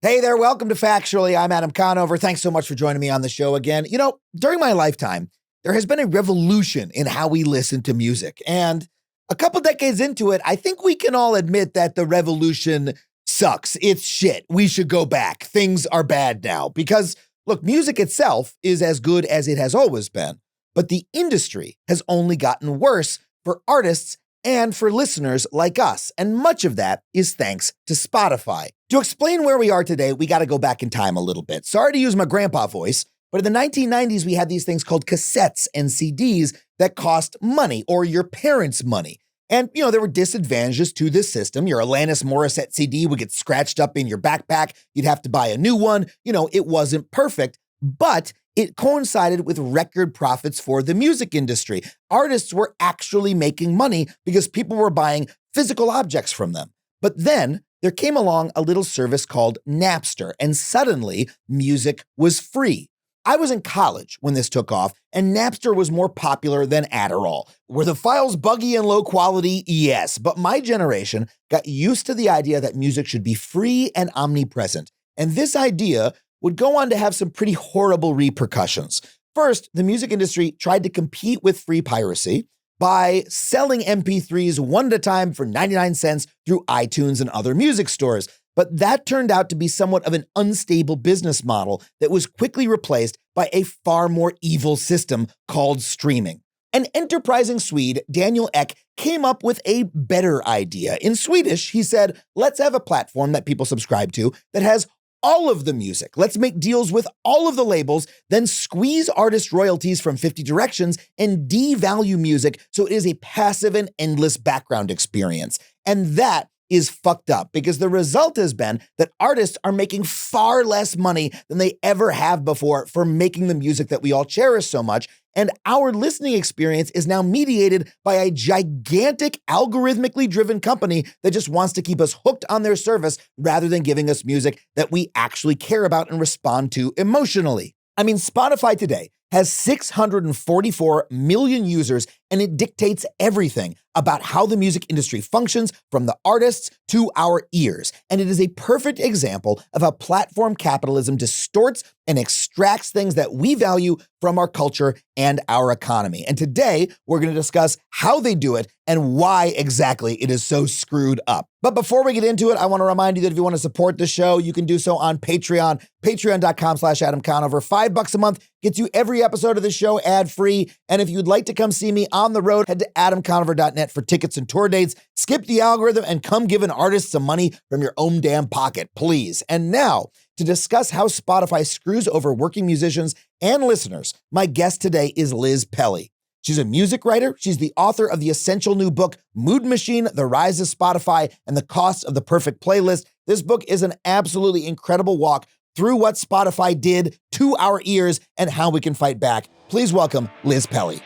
Hey there, welcome to Factually. I'm Adam Conover. Thanks so much for joining me on the show again. You know, during my lifetime, there has been a revolution in how we listen to music. And a couple decades into it, I think we can all admit that the revolution sucks. It's shit. We should go back. Things are bad now. Because, look, music itself is as good as it has always been. But the industry has only gotten worse for artists and for listeners like us. And much of that is thanks to Spotify. To explain where we are today, we got to go back in time a little bit. Sorry to use my grandpa voice, but in the 1990s, we had these things called cassettes and CDs that cost money, or your parents' money. And, you know, there were disadvantages to this system. Your Alanis Morissette CD would get scratched up in your backpack. You'd have to buy a new one. You know, it wasn't perfect, but it coincided with record profits for the music industry. Artists were actually making money because people were buying physical objects from them. But then there came along a little service called Napster, and suddenly music was free. I was in college when this took off, and Napster was more popular than Adderall. Were the files buggy and low quality? Yes, but my generation got used to the idea that music should be free and omnipresent. And this idea would go on to have some pretty horrible repercussions. First, the music industry tried to compete with free piracy by selling MP3s one at a time for 99 cents through iTunes and other music stores. But that turned out to be somewhat of an unstable business model that was quickly replaced by a far more evil system called streaming. An enterprising Swede, Daniel Ek, came up with a better idea. In Swedish, he said, let's have a platform that people subscribe to that has all of the music. Let's make deals with all of the labels, then squeeze artist royalties from 50 directions and devalue music so it is a passive and endless background experience. And that is fucked up because the result has been that artists are making far less money than they ever have before for making the music that we all cherish so much. And our listening experience is now mediated by a gigantic algorithmically driven company that just wants to keep us hooked on their service rather than giving us music that we actually care about and respond to emotionally. I mean, Spotify today has 644 million users, and it dictates everything about how the music industry functions, from the artists to our ears. And it is a perfect example of how platform capitalism distorts and extracts things that we value from our culture and our economy. And today, we're going to discuss how they do it and why exactly it is so screwed up. But before we get into it, I want to remind you that if you want to support the show, you can do so on Patreon, patreon.com/Adam Conover. $5 a month gets you every episode of the show ad-free. And if you'd like to come see me on the road, head to adamconover.net for tickets and tour dates. Skip the algorithm and come give an artist some money from your own damn pocket, please. And now, to discuss how Spotify screws over working musicians and listeners, my guest today is Liz Pelly. She's a music writer. She's the author of the essential new book, Mood Machine, The Rise of Spotify and the Cost of the Perfect Playlist. This book is an absolutely incredible walk through what Spotify did to our ears and how we can fight back. Please welcome Liz Pelly.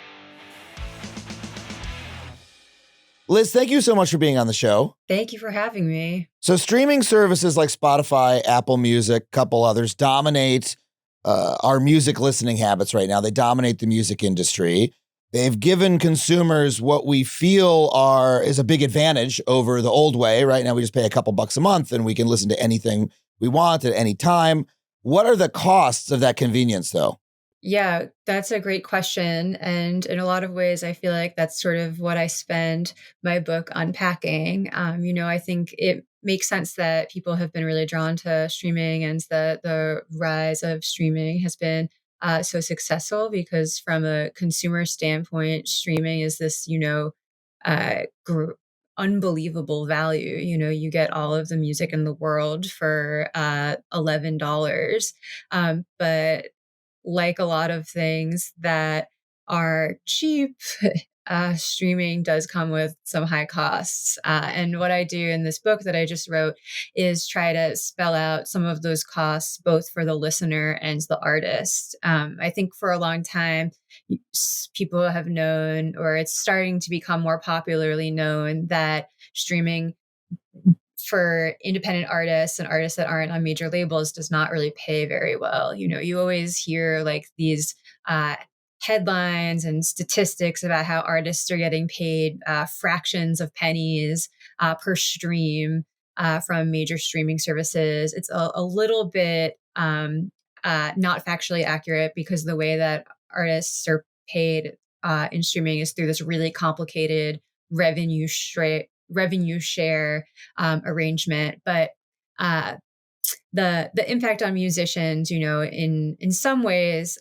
Liz, thank you so much for being on the show. Thank you for having me. So streaming services like Spotify, Apple Music, a couple others dominate our music listening habits right now. They dominate the music industry. They've given consumers what we feel is a big advantage over the old way. Right now, we just pay a couple bucks a month and we can listen to anything we want at any time. What are the costs of that convenience, though? Yeah, that's a great question. And in a lot of ways, I feel like that's sort of what I spend my book unpacking. I think it makes sense that people have been really drawn to streaming, and the rise of streaming has been so successful because from a consumer standpoint, streaming is this, unbelievable value. You get all of the music in the world for $11. But like a lot of things that are cheap, streaming does come with some high costs. And what I do in this book that I just wrote is try to spell out some of those costs, both for the listener and the artist. I think for a long time, people have known, or it's starting to become more popularly known, that streaming for independent artists and artists that aren't on major labels does not really pay very well. You always hear like these headlines and statistics about how artists are getting paid fractions of pennies per stream. from major streaming services. It's a little bit not factually accurate because the way that artists are paid in streaming is through this really complicated revenue share arrangement. But uh, the impact on musicians, in some ways,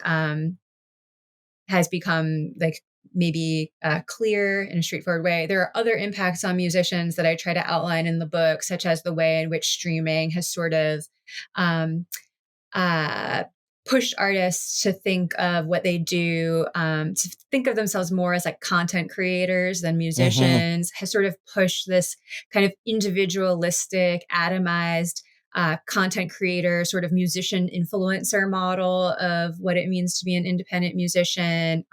has become like maybe clear in a straightforward way. There are other impacts on musicians that I try to outline in the book, such as the way in which streaming has sort of um, uh, pushed artists to think of what they do, to think of themselves more as like content creators than Hmm. musicians, has sort of pushed this kind of individualistic, atomized content creator, sort of musician influencer model of what it means to be an independent musician.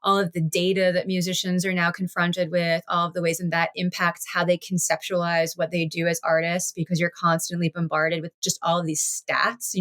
All of the data that musicians are now confronted with, all of the ways in that impacts how they conceptualize what they do as artists, because you're constantly bombarded with just all of these stats.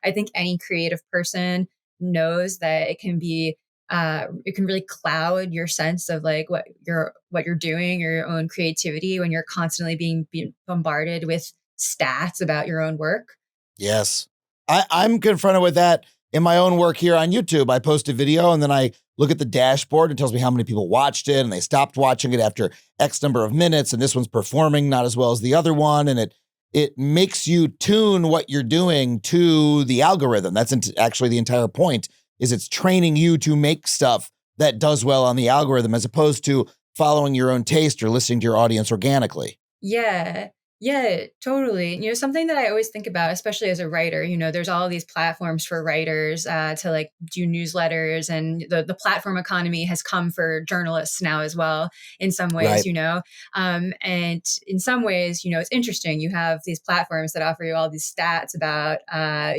I think any creative person knows that it can really cloud your sense of like what you're doing, your own creativity, when you're constantly being bombarded with stats about your own work. Yes. I'm confronted with that in my own work here on YouTube. I post a video and then I look at the dashboard. It tells me how many people watched it and they stopped watching it after X number of minutes. And this one's performing not as well as the other one. And it makes you tune what you're doing to the algorithm. That's actually the entire point, is it's training you to make stuff that does well on the algorithm as opposed to following your own taste or listening to your audience organically. Yeah. Yeah, totally. Something that I always think about, especially as a writer, there's all these platforms for writers to like do newsletters, and the platform economy has come for journalists now as well, in some ways, Right. and in some ways, it's interesting. You have these platforms that offer you all these stats about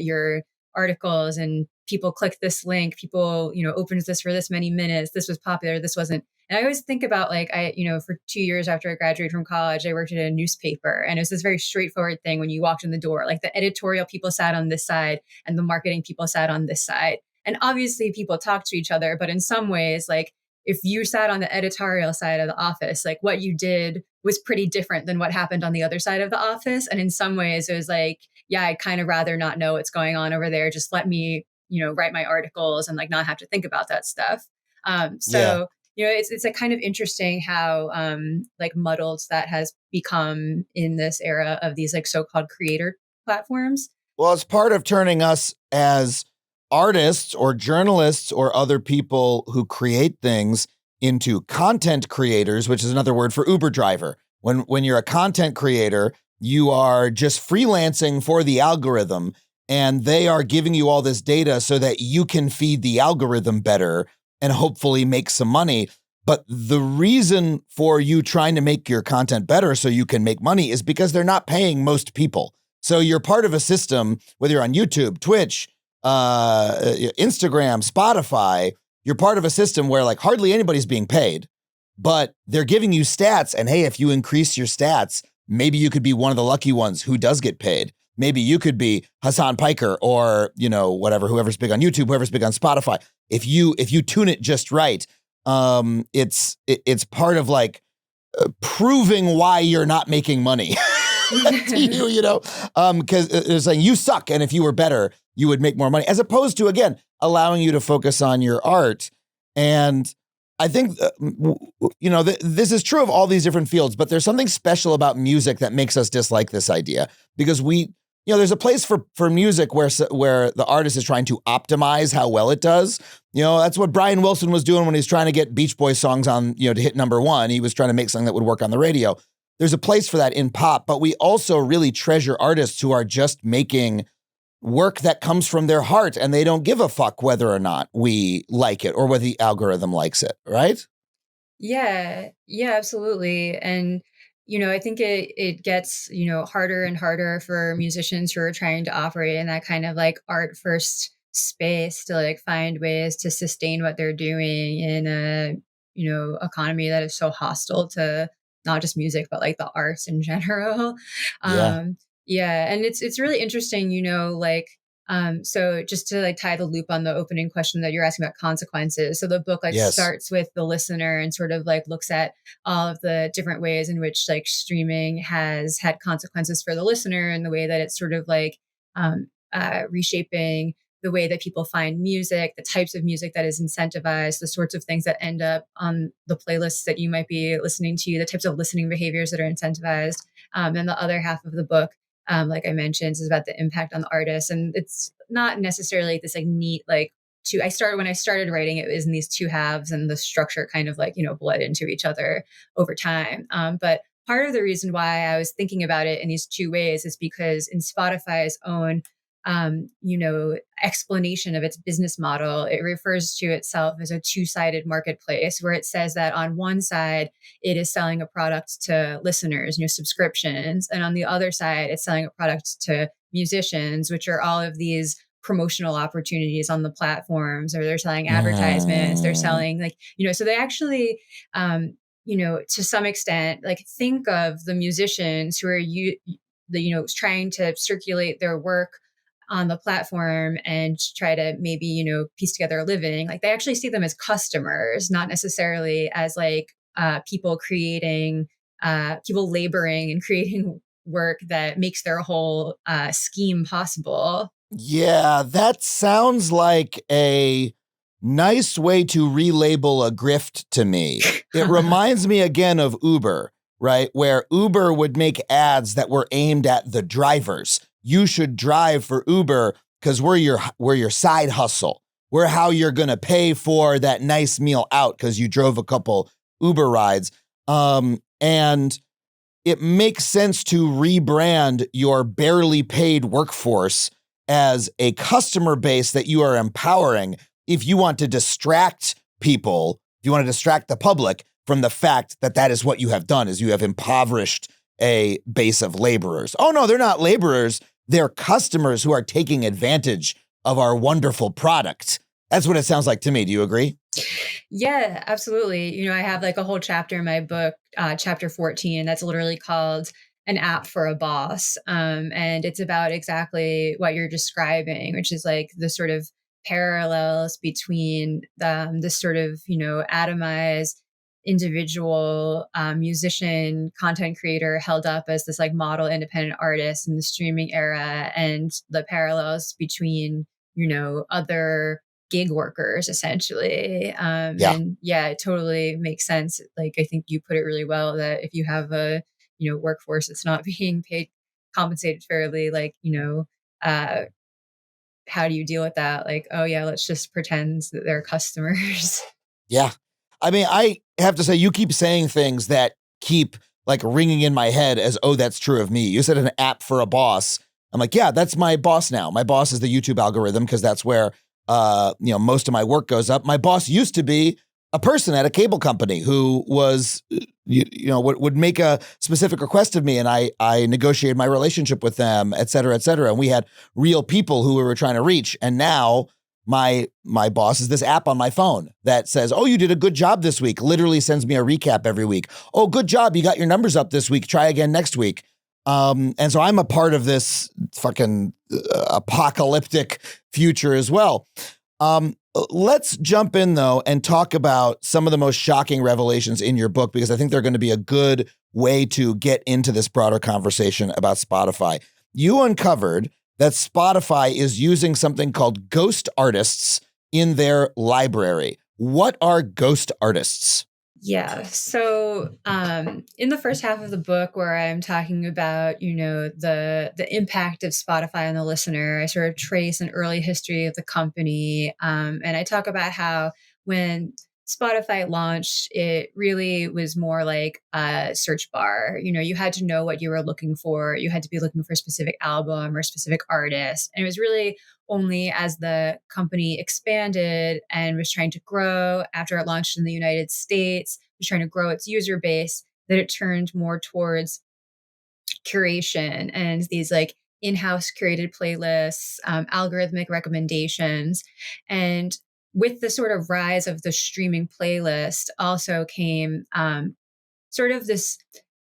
your articles, and people click this link, people, opens this for this many minutes, this was popular, this wasn't. And I always think about like, for 2 years after I graduated from college, I worked at a newspaper, and it was this very straightforward thing. When you walked in the door, like the editorial people sat on this side and the marketing people sat on this side. And obviously people talk to each other, but in some ways, like if you sat on the editorial side of the office, like what you did was pretty different than what happened on the other side of the office. And in some ways it was like, yeah, I'd kind of rather not know what's going on over there. Just let me, write my articles and like not have to think about that stuff. Yeah. So it's a kind of interesting how like muddled that has become in this era of these like so-called creator platforms. Well, it's part of turning us as artists or journalists or other people who create things into content creators, which is another word for Uber driver. When you're a content creator, you are just freelancing for the algorithm, and they are giving you all this data so that you can feed the algorithm better and hopefully make some money. But the reason for you trying to make your content better so you can make money is because they're not paying most people. So you're part of a system, whether you're on YouTube, Twitch, Instagram, Spotify, you're part of a system where like hardly anybody's being paid, but they're giving you stats. And hey, if you increase your stats, maybe you could be one of the lucky ones who does get paid. Maybe you could be Hassan Piker or, whatever, whoever's big on YouTube, whoever's big on Spotify. If you tune it just right, it's part of like proving why you're not making money. To you, because it's like you suck. And if you were better, you would make more money, as opposed to, again, allowing you to focus on your art. And I think, this is true of all these different fields, but there's something special about music that makes us dislike this idea, because there's a place for music where the artist is trying to optimize how well it does. That's what Brian Wilson was doing when he was trying to get Beach Boys songs on, to hit number one. He was trying to make something that would work on the radio. There's a place for that in pop, but we also really treasure artists who are just making work that comes from their heart, and they don't give a fuck whether or not we like it or whether the algorithm likes it, right? Yeah, yeah, absolutely. And I think it gets, harder and harder for musicians who are trying to operate in that kind of like art first space to like find ways to sustain what they're doing in a, economy that is so hostile to not just music, but like the arts in general. Yeah. Yeah, and it's really interesting, like So just to like tie the loop on the opening question that you're asking about consequences. So the book like Yes. starts with the listener and sort of like looks at all of the different ways in which like streaming has had consequences for the listener, and the way that it's sort of like reshaping the way that people find music, the types of music that is incentivized, the sorts of things that end up on the playlists that you might be listening to, the types of listening behaviors that are incentivized. And the other half of the book, like I mentioned, is about the impact on the artist. And it's not necessarily this like neat, like when I started writing, it was in these two halves, and the structure kind of like, bled into each other over time. But part of the reason why I was thinking about it in these two ways is because in Spotify's own explanation of its business model, it refers to itself as a two-sided marketplace, where it says that on one side, it is selling a product to listeners, subscriptions. And on the other side, it's selling a product to musicians, which are all of these promotional opportunities on the platforms, or they're selling advertisements, they're Mm. selling so they actually, to some extent, like think of the musicians who are trying to circulate their work on the platform and try to maybe, piece together a living. Like they actually see them as customers, not necessarily as like people laboring and creating work that makes their whole scheme possible. Yeah, that sounds like a nice way to relabel a grift to me. It reminds me again of Uber, right? Where Uber would make ads that were aimed at the drivers. You should drive for Uber because we're your side hustle. We're how you're gonna pay for that nice meal out because you drove a couple Uber rides. And it makes sense to rebrand your barely paid workforce as a customer base that you are empowering if you want to distract people, if you want to distract the public from the fact that that is what you have done, is you have impoverished a base of laborers. Oh no, they're not laborers. They're customers who are taking advantage of our wonderful product. That's what it sounds like to me. Do you agree? Yeah, absolutely. I have like a whole chapter in my book, chapter 14, that's literally called An App for a Boss. And it's about exactly what you're describing, which is like the sort of parallels between this sort of, atomized individual musician, content creator held up as this like model independent artist in the streaming era, and the parallels between, other gig workers essentially. Yeah. And yeah, it totally makes sense. Like I think you put it really well, that if you have a workforce that's not being compensated fairly, like uh how do you deal with that? Like, oh yeah, let's just pretend that they're customers. Yeah. I mean, I have to say, you keep saying things that keep like ringing in my head as, oh, that's true of me. You said an app for a boss. I'm like, yeah, that's my boss now. My boss is the YouTube algorithm because that's where, most of my work goes up. My boss used to be a person at a cable company who was, would make a specific request of me, and I negotiated my relationship with them, et cetera, et cetera. And we had real people who we were trying to reach. And now my boss is this app on my phone that says, oh, you did a good job this week. Literally sends me a recap every week. Oh, good job. You got your numbers up this week. Try again next week. And so I'm a part of this fucking apocalyptic future as well. Let's jump in though and talk about some of the most shocking revelations in your book, because I think they're going to be a good way to get into this broader conversation about Spotify. You uncovered that Spotify is using something called ghost artists in their library. What are ghost artists? Yeah. So in the first half of the book, where I'm talking about, the impact of Spotify on the listener, I sort of trace an early history of the company. And I talk about how when Spotify launched, it really was more like a search bar. You had to know what you were looking for. You had to be looking for a specific album or a specific artist. And it was really only as the company expanded and was trying to grow after it launched in the United States, was trying to grow its user base, that it turned more towards curation and these like in-house curated playlists, algorithmic recommendations. And with the sort of rise of the streaming playlist also came sort of this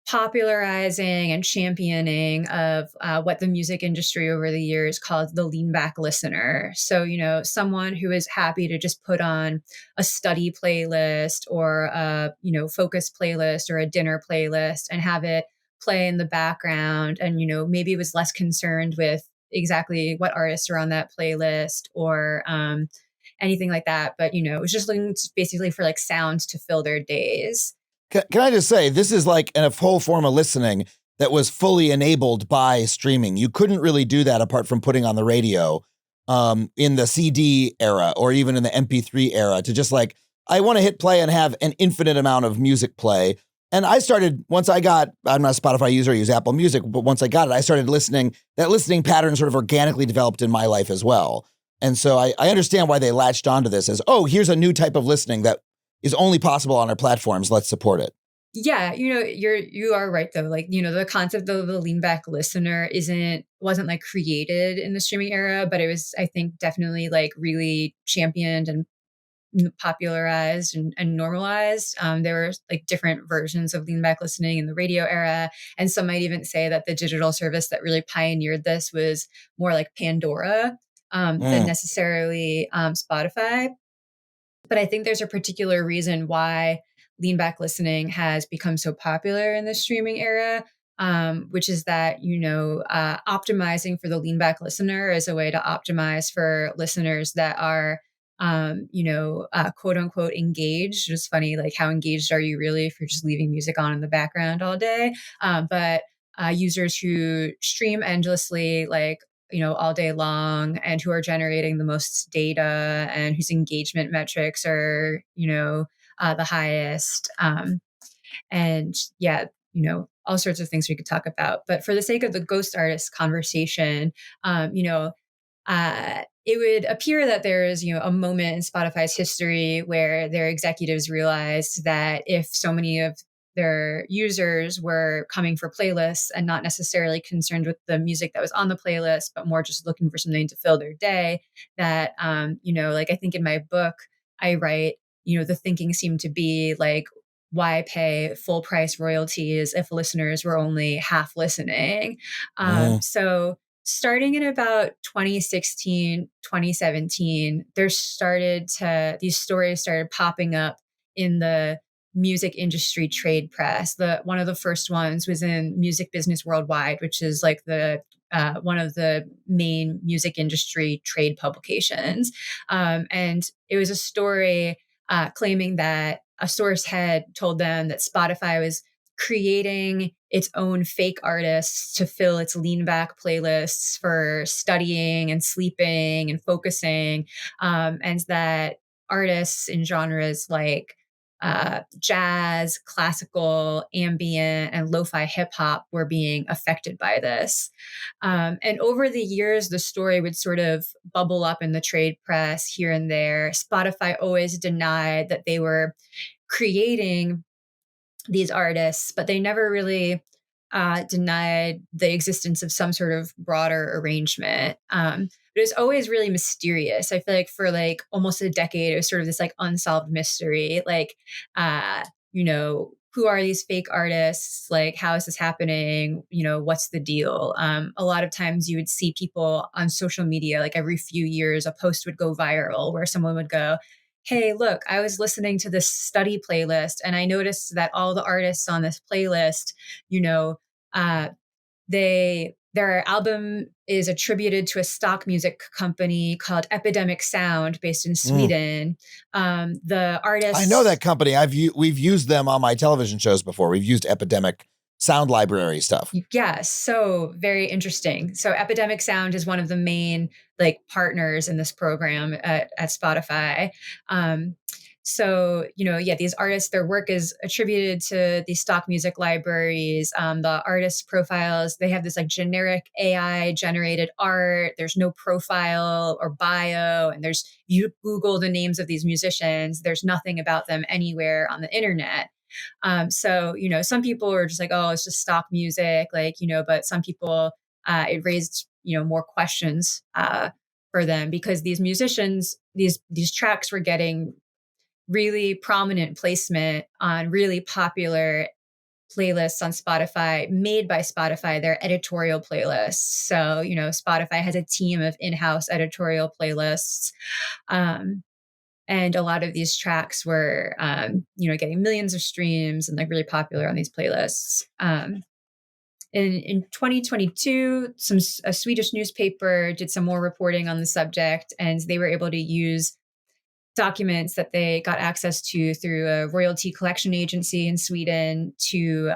popularizing and championing of what the music industry over the years called the lean back listener. So, someone who is happy to just put on a study playlist or a, focus playlist or a dinner playlist and have it play in the background. And, maybe was less concerned with exactly what artists are on that playlist or anything like that. But, it was just looking basically for like sounds to fill their days. Can I just say, this is like a whole form of listening that was fully enabled by streaming. You couldn't really do that apart from putting on the radio in the CD era or even in the MP3 era to just like, I want to hit play and have an infinite amount of music play. And I started, once I got, I'm not a Spotify user, I use Apple Music, but once I got it, I started listening. That listening pattern sort of organically developed in my life as well. And so I understand why they latched onto this as, oh, here's a new type of listening that is only possible on our platforms. Let's support it. Yeah, you are right though. Like, the concept of the lean back listener wasn't like created in the streaming era, but it was, I think, definitely like really championed and popularized and normalized. There were like different versions of lean back listening in the radio era. And some might even say that the digital service that really pioneered this was more like Pandora than necessarily Spotify. But I think there's a particular reason why lean back listening has become so popular in the streaming era, which is that, optimizing for the lean back listener is a way to optimize for listeners that are, quote unquote engaged. It's funny, like how engaged are you really if you're just leaving music on in the background all day? But users who stream endlessly, like all day long and who are generating the most data and whose engagement metrics are, the highest. And yeah, all sorts of things we could talk about. But for the sake of the ghost artist conversation, it would appear that there is, a moment in Spotify's history where their executives realized that if so many of their users were coming for playlists and not necessarily concerned with the music that was on the playlist, but more just looking for something to fill their day, that, like I think in my book, I write, the thinking seemed to be like, why pay full price royalties if listeners were only half listening? So starting in about 2016, 2017, these stories started popping up in the music industry trade press. One of the first ones was in Music Business Worldwide, which is like the one of the main music industry trade publications. And it was a story claiming that a source had told them that Spotify was creating its own fake artists to fill its lean back playlists for studying and sleeping and focusing, and that artists in genres like jazz, classical, ambient, and lo-fi hip hop were being affected by this. And over the years, the story would sort of bubble up in the trade press here and there. Spotify always denied that they were creating these artists, but they never really denied the existence of some sort of broader arrangement. But it was always really mysterious. I feel like for like almost a decade, it was sort of this like unsolved mystery. Like, who are these fake artists? Like, how is this happening? What's the deal? A lot of times you would see people on social media, like every few years, a post would go viral where someone would go, hey, look, I was listening to this study playlist and I noticed that all the artists on this playlist, uh, their album is attributed to a stock music company called Epidemic Sound based in Sweden. The artists, I know that company. We've used them on my television shows before. We've used Epidemic Sound Library stuff. Yeah, so very interesting. So Epidemic Sound is one of the main like partners in this program at Spotify. These artists, their work is attributed to these stock music libraries. The artist profiles, they have this like generic AI generated art. There's no profile or bio, and you Google the names of these musicians. There's nothing about them anywhere on the internet. Some people are just like, oh, it's just stock music, but some people, it raised, more questions for them because these musicians, these tracks were getting really prominent placement on really popular playlists on Spotify made by Spotify. They're editorial playlists. So, Spotify has a team of in-house editorial playlists. And a lot of these tracks were, getting millions of streams and like really popular on these playlists. In 2022, a Swedish newspaper did some more reporting on the subject, and they were able to use documents that they got access to through a royalty collection agency in Sweden to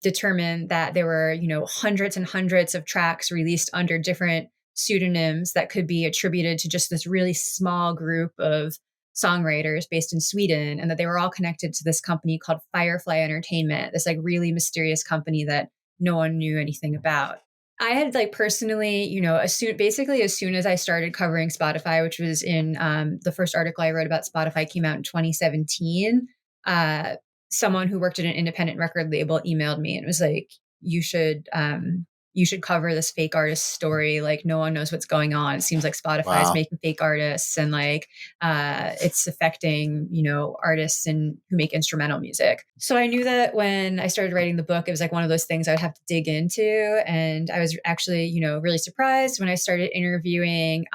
determine that there were, hundreds and hundreds of tracks released under different pseudonyms that could be attributed to just this really small group of songwriters based in Sweden, and that they were all connected to this company called Firefly Entertainment, this like really mysterious company that no one knew anything about. I had like personally, as soon as I started covering Spotify, which was in the first article I wrote about Spotify came out in 2017. Someone who worked at an independent record label emailed me and was like, you should cover this fake artist story. Like, no one knows what's going on. It seems like Spotify is making fake artists, and like it's affecting, artists who make instrumental music. So I knew that when I started writing the book, it was like one of those things I would have to dig into. And I was actually, really surprised when I started interviewing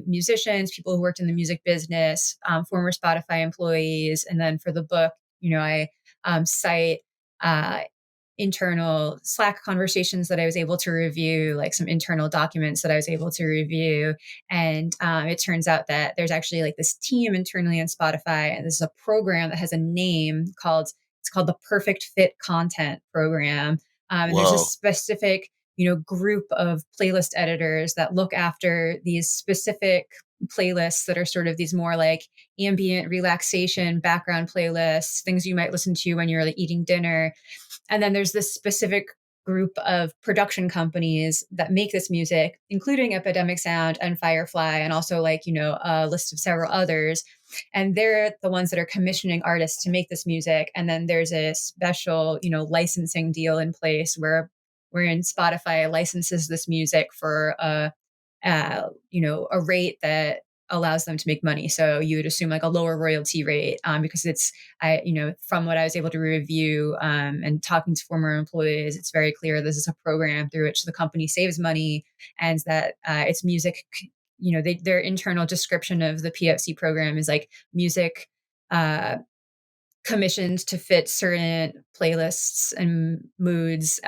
musicians, people who worked in the music business, former Spotify employees. And then for the book, I cite internal Slack conversations that I was able to review, like some internal documents that I was able to review. And it turns out that there's actually like this team internally on Spotify, and this is a program that has a name called the Perfect Fit Content Program. And there's a specific, group of playlist editors that look after these specific playlists that are sort of these more like ambient relaxation background playlists, things you might listen to when you're like eating dinner. And then there's this specific group of production companies that make this music, including Epidemic Sound and Firefly, and also like, a list of several others. And they're the ones that are commissioning artists to make this music. And then there's a special, licensing deal in place wherein Spotify licenses this music for a rate that allows them to make money. So you would assume like a lower royalty rate because from what I was able to review and talking to former employees, it's very clear this is a program through which the company saves money, and that its music, their internal description of the PFC program is like music commissioned to fit certain playlists and moods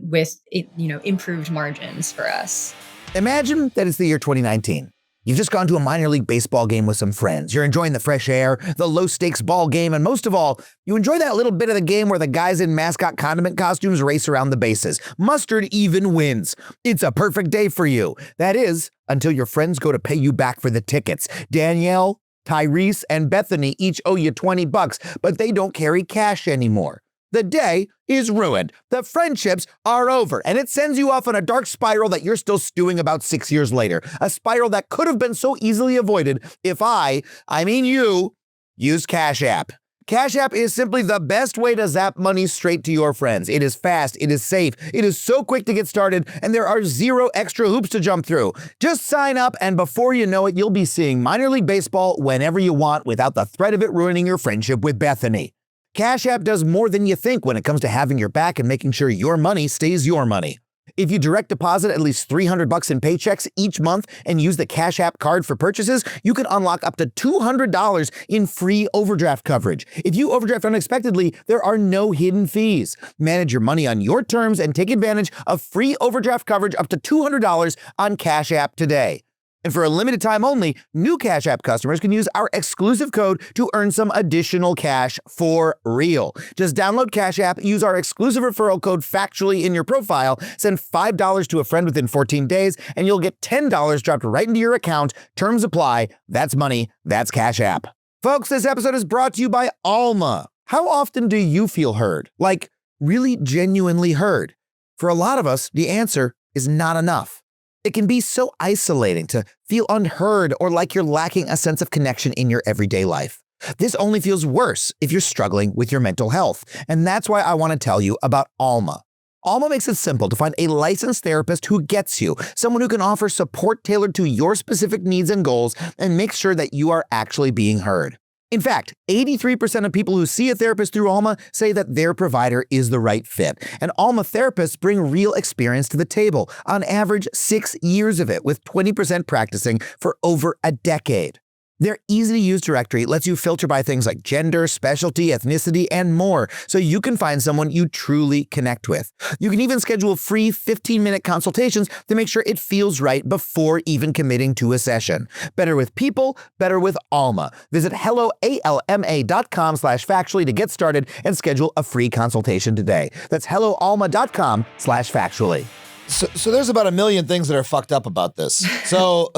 with improved margins for us. Imagine that it's the year 2019. You've just gone to a minor league baseball game with some friends. You're enjoying the fresh air, the low-stakes ball game, and most of all, you enjoy that little bit of the game where the guys in mascot condiment costumes race around the bases. Mustard even wins. It's a perfect day for you. That is, until your friends go to pay you back for the tickets. Danielle, Tyrese, and Bethany each owe you $20, but they don't carry cash anymore. The day is ruined. The friendships are over, and it sends you off on a dark spiral that you're still stewing about 6 years later. A spiral that could have been so easily avoided if you, used Cash App. Cash App is simply the best way to zap money straight to your friends. It is fast, it is safe, it is so quick to get started, and there are zero extra hoops to jump through. Just sign up, and before you know it, you'll be seeing minor league baseball whenever you want without the threat of it ruining your friendship with Bethany. Cash App does more than you think when it comes to having your back and making sure your money stays your money. If you direct deposit at least $300 in paychecks each month and use the Cash App card for purchases, you can unlock up to $200 in free overdraft coverage. If you overdraft unexpectedly, there are no hidden fees. Manage your money on your terms and take advantage of free overdraft coverage up to $200 on Cash App today. And for a limited time only, new Cash App customers can use our exclusive code to earn some additional cash for real. Just download Cash App, use our exclusive referral code Factually in your profile, send $5 to a friend within 14 days, and you'll get $10 dropped right into your account. Terms apply. That's money. That's Cash App. Folks, this episode is brought to you by Alma. How often do you feel heard? Like, really genuinely heard? For a lot of us, the answer is not enough. It can be so isolating to feel unheard or like you're lacking a sense of connection in your everyday life. This only feels worse if you're struggling with your mental health, and that's why I want to tell you about Alma. Alma makes it simple to find a licensed therapist who gets you, someone who can offer support tailored to your specific needs and goals and make sure that you are actually being heard. In fact, 83% of people who see a therapist through Alma say that their provider is the right fit. And Alma therapists bring real experience to the table, on average 6 years of it, with 20% practicing for over a decade. Their easy-to-use directory lets you filter by things like gender, specialty, ethnicity, and more, so you can find someone you truly connect with. You can even schedule free 15-minute consultations to make sure it feels right before even committing to a session. Better with people, better with Alma. Visit helloalma.com/factually to get started and schedule a free consultation today. That's helloalma.com/factually. So there's about 1 million things that are fucked up about this. So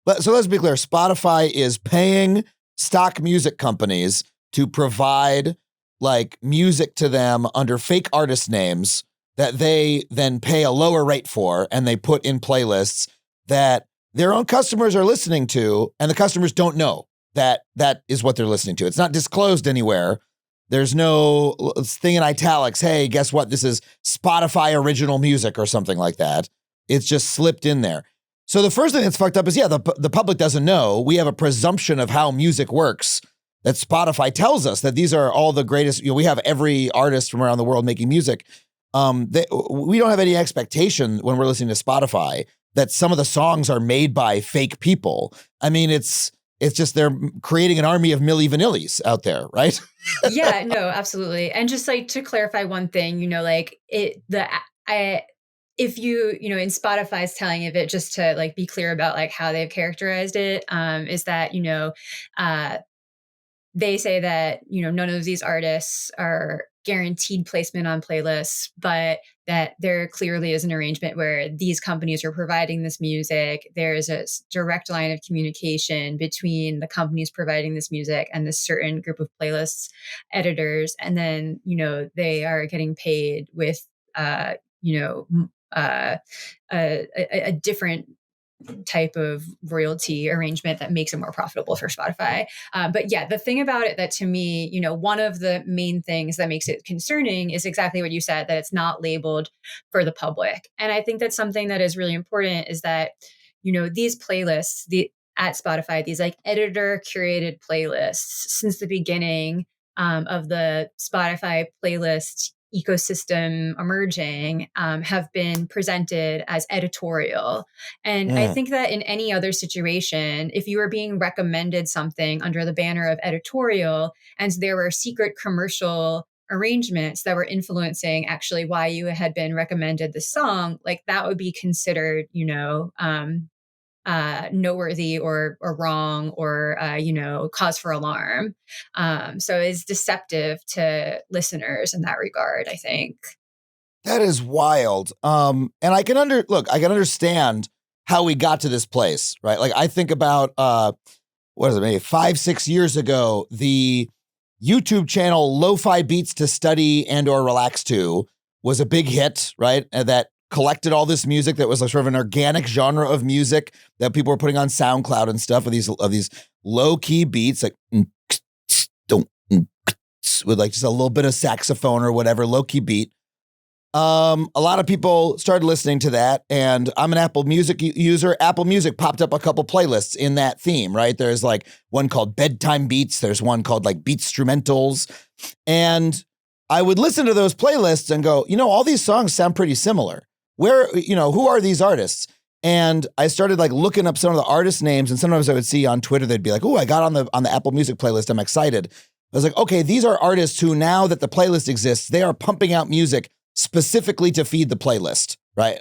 let's be clear. Spotify is paying stock music companies to provide like music to them under fake artist names that they then pay a lower rate for, and they put in playlists that their own customers are listening to, and the customers don't know that that is what they're listening to. It's not disclosed anywhere. There's no thing in italics, hey, guess what? This is Spotify original music or something like that. It's just slipped in there. So the first thing that's fucked up is, the public doesn't know. We have a presumption of how music works that Spotify tells us that these are all the greatest. We have every artist from around the world making music. We don't have any expectation when we're listening to Spotify that some of the songs are made by fake people. I mean, it's just they're creating an army of Milli Vanillis out there, right? Yeah, no, absolutely. And just like to clarify one thing, if you in Spotify's telling of it, just to like be clear about like how they've characterized it, is that, they say that, none of these artists are guaranteed placement on playlists, but that there clearly is an arrangement where these companies are providing this music. There is a direct line of communication between the companies providing this music and this certain group of playlists editors. And then, they are getting paid with, a different type of royalty arrangement that makes it more profitable for Spotify. But yeah, the thing about it that to me, one of the main things that makes it concerning is exactly what you said, that it's not labeled for the public. And I think that's something that is really important, is that, these playlists, at Spotify, these like editor curated playlists since the beginning of the Spotify playlist ecosystem emerging, have been presented as editorial. And I think that in any other situation, if you were being recommended something under the banner of editorial and there were secret commercial arrangements that were influencing actually why you had been recommended the song, like that would be considered, noteworthy or wrong or, cause for alarm. So it's deceptive to listeners in that regard, I think. That is wild. And I can understand how we got to this place, right? Like I think about, maybe 5-6 years ago, the YouTube channel Lo-Fi Beats to Study and or Relax to was a big hit, right? And that collected all this music that was like sort of an organic genre of music that people were putting on SoundCloud and stuff, of these low-key beats, like with like just a little bit of saxophone or whatever, low-key beat. A lot of people started listening to that, and I'm an Apple Music user. Apple Music popped up a couple playlists in that theme, right? There's like one called Bedtime Beats. There's one called like Beatstrumentals. And I would listen to those playlists and go, all these songs sound pretty similar. Where, who are these artists? And I started like looking up some of the artist names, and sometimes I would see on Twitter, they'd be like, oh, I got on the Apple Music playlist. I'm excited. I was like, okay, these are artists who, now that the playlist exists, they are pumping out music specifically to feed the playlist, right?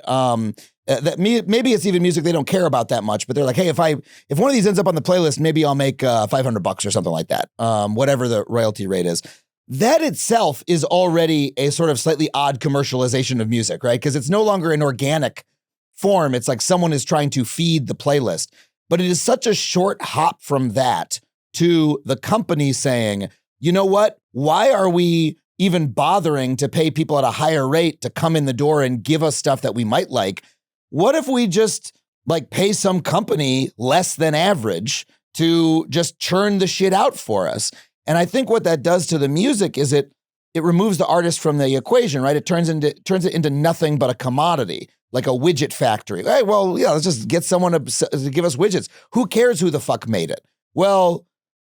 Maybe it's even music they don't care about that much, but they're like, hey, if one of these ends up on the playlist, maybe I'll make $500 or something like that, whatever the royalty rate is. That itself is already a sort of slightly odd commercialization of music, right? Because it's no longer an organic form. It's like someone is trying to feed the playlist. But it is such a short hop from that to the company saying, you know what? Why are we even bothering to pay people at a higher rate to come in the door and give us stuff that we might like? What if we just like pay some company less than average to just churn the shit out for us? And I think what that does to the music is it removes the artist from the equation, right? It turns it into nothing but a commodity, like a widget factory. Hey, well, yeah, let's just get someone to give us widgets. Who cares who the fuck made it? Well,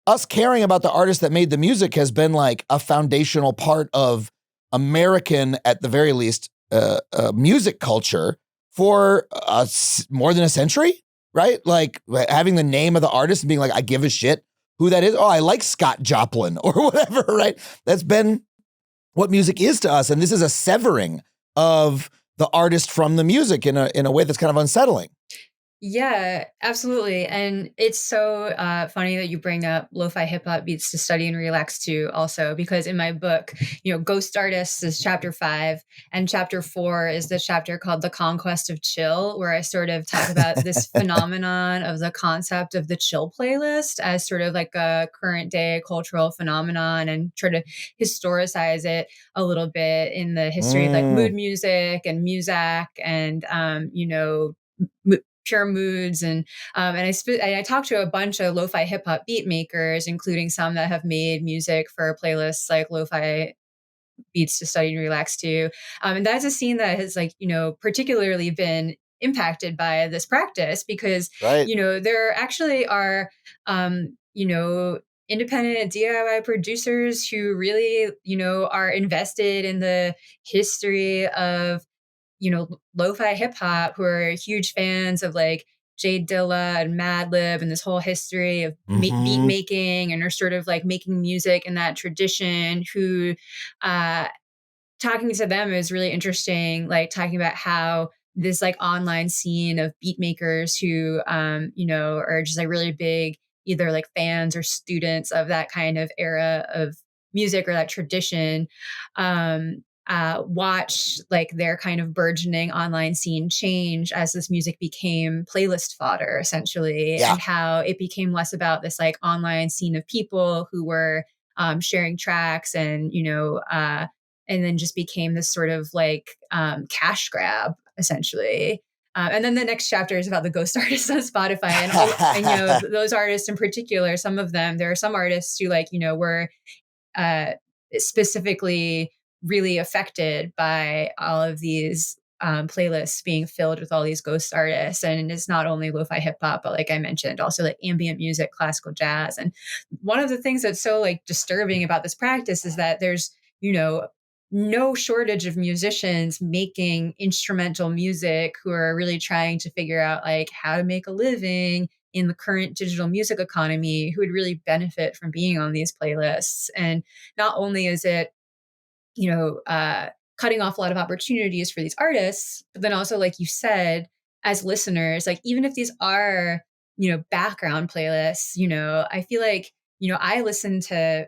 us caring about the artist that made the music has been like a foundational part of American, at the very least, music culture for more than a century, right? Like having the name of the artist and being like, I give a shit who that is. Oh, I like Scott Joplin or whatever, right? That's been what music is to us. And this is a severing of the artist from the music in a way that's kind of unsettling. Yeah, absolutely. And it's so funny that you bring up lo-fi hip hop beats to study and relax to also, because in my book, Ghost Artists is chapter 5, and chapter 4 is the chapter called The Conquest of Chill, where I sort of talk about this phenomenon of the concept of the chill playlist as sort of like a current day cultural phenomenon, and try to historicize it a little bit in the history of like mood music and Muzak and, pure moods. And I talked to a bunch of lo-fi hip hop beat makers, including some that have made music for playlists like lo-fi beats to study and relax to. And that's a scene that has particularly been impacted by this practice because, right. There actually are, independent DIY producers who really, are invested in the history of lo-fi hip hop, who are huge fans of like Jay Dilla and Madlib and this whole history of beat making, and are sort of like making music in that tradition, who talking to them is really interesting, like talking about how this like online scene of beat makers who are just like really big, either like fans or students of that kind of era of music or that tradition, watch like their kind of burgeoning online scene change as this music became playlist fodder, essentially, and how it became less about this like online scene of people who were sharing tracks and then just became this sort of like cash grab, essentially. And then the next chapter is about the ghost artists on Spotify, and those artists in particular. Some of them, there are some artists who were specifically really affected by all of these playlists being filled with all these ghost artists. And it's not only lo-fi hip hop, but like I mentioned, also like ambient music, classical jazz. And one of the things that's so like disturbing about this practice is that there's no shortage of musicians making instrumental music who are really trying to figure out like how to make a living in the current digital music economy, who would really benefit from being on these playlists. And not only is it, cutting off a lot of opportunities for these artists, but then also, like you said, as listeners, like even if these are, background playlists, I feel like, I listen to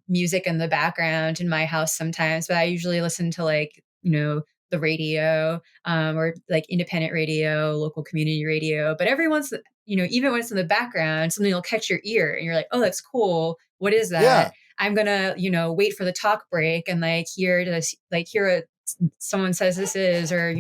music in the background in my house sometimes, but I usually listen to like, the radio, or like independent radio, local community radio. But every once, even when it's in the background, something will catch your ear and you're like, oh, that's cool. What is that? Yeah. I'm gonna, wait for the talk break and like hear this, like hear a someone says this is, or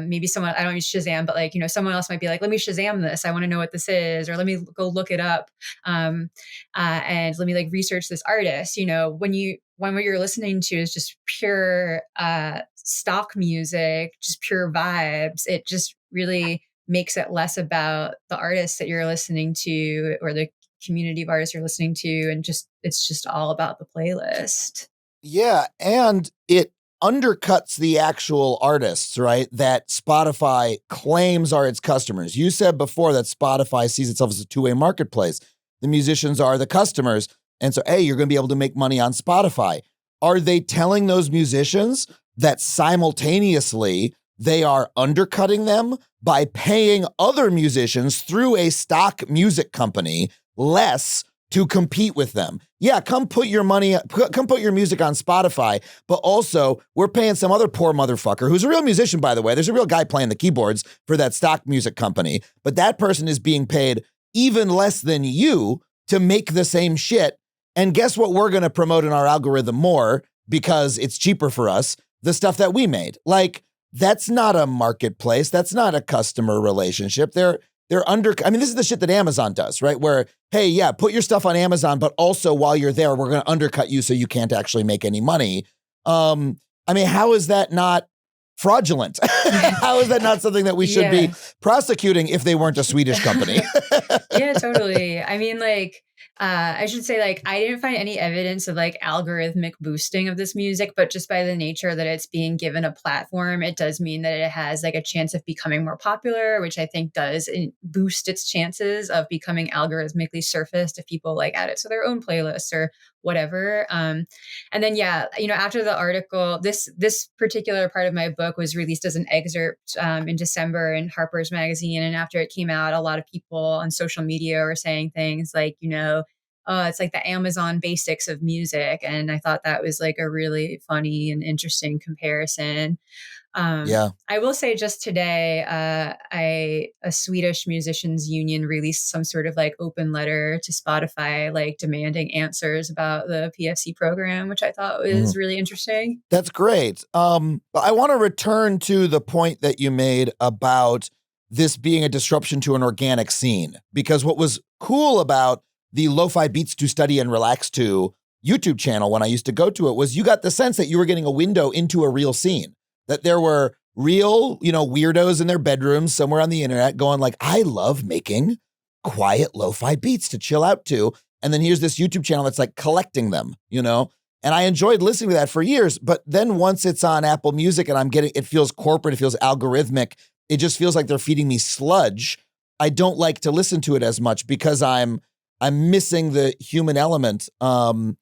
maybe someone, I don't use Shazam, but like someone else might be like, let me Shazam this, I want to know what this is, or let me go look it up, and let me like research this artist. When what you're listening to is just pure stock music, just pure vibes, it just really makes it less about the artists that you're listening to or the community of artists you're listening to, and it's just all about the playlist. Yeah, and it undercuts the actual artists, right? That Spotify claims are its customers. You said before that Spotify sees itself as a two-way marketplace. The musicians are the customers. And so, hey, you're going to be able to make money on Spotify. Are they telling those musicians that simultaneously they are undercutting them by paying other musicians through a stock music company less to compete with them? Yeah, come put your music on Spotify, but also we're paying some other poor motherfucker who's a real musician, by the way. There's a real guy playing the keyboards for that stock music company, but that person is being paid even less than you to make the same shit. And guess what we're going to promote in our algorithm more because it's cheaper for us, the stuff that we made. Like, that's not a marketplace. That's not a customer relationship. They're this is the shit that Amazon does, right? Where, hey, yeah, put your stuff on Amazon, but also while you're there, we're going to undercut you so you can't actually make any money. How is that not fraudulent? How is that not something that we should be prosecuting if they weren't a Swedish company? Yeah, totally. I mean, like, I should say, like, I didn't find any evidence of like algorithmic boosting of this music, but just by the nature that it's being given a platform, it does mean that it has like a chance of becoming more popular, which I think does boost its chances of becoming algorithmically surfaced if people like add it to their own playlists or whatever. And then, yeah, after the article, this particular part of my book was released as an excerpt in December in Harper's Magazine, and after it came out, a lot of people on social media were saying things like, it's like the Amazon basics of music. And I thought that was like a really funny and interesting comparison. Yeah. I will say just today, a Swedish musicians union released some sort of like open letter to Spotify, like demanding answers about the PFC program, which I thought was Mhm. really interesting. That's great. But I want to return to the point that you made about this being a disruption to an organic scene, because what was cool about the Lo-Fi Beats to Study and Relax to YouTube channel when I used to go to it was you got the sense that you were getting a window into a real scene, that there were real, weirdos in their bedrooms somewhere on the internet going like, I love making quiet lo-fi beats to chill out to. And then here's this YouTube channel that's like collecting them, And I enjoyed listening to that for years. But then once it's on Apple Music and it feels corporate, it feels algorithmic, it just feels like they're feeding me sludge. I don't like to listen to it as much because I'm missing the human element. And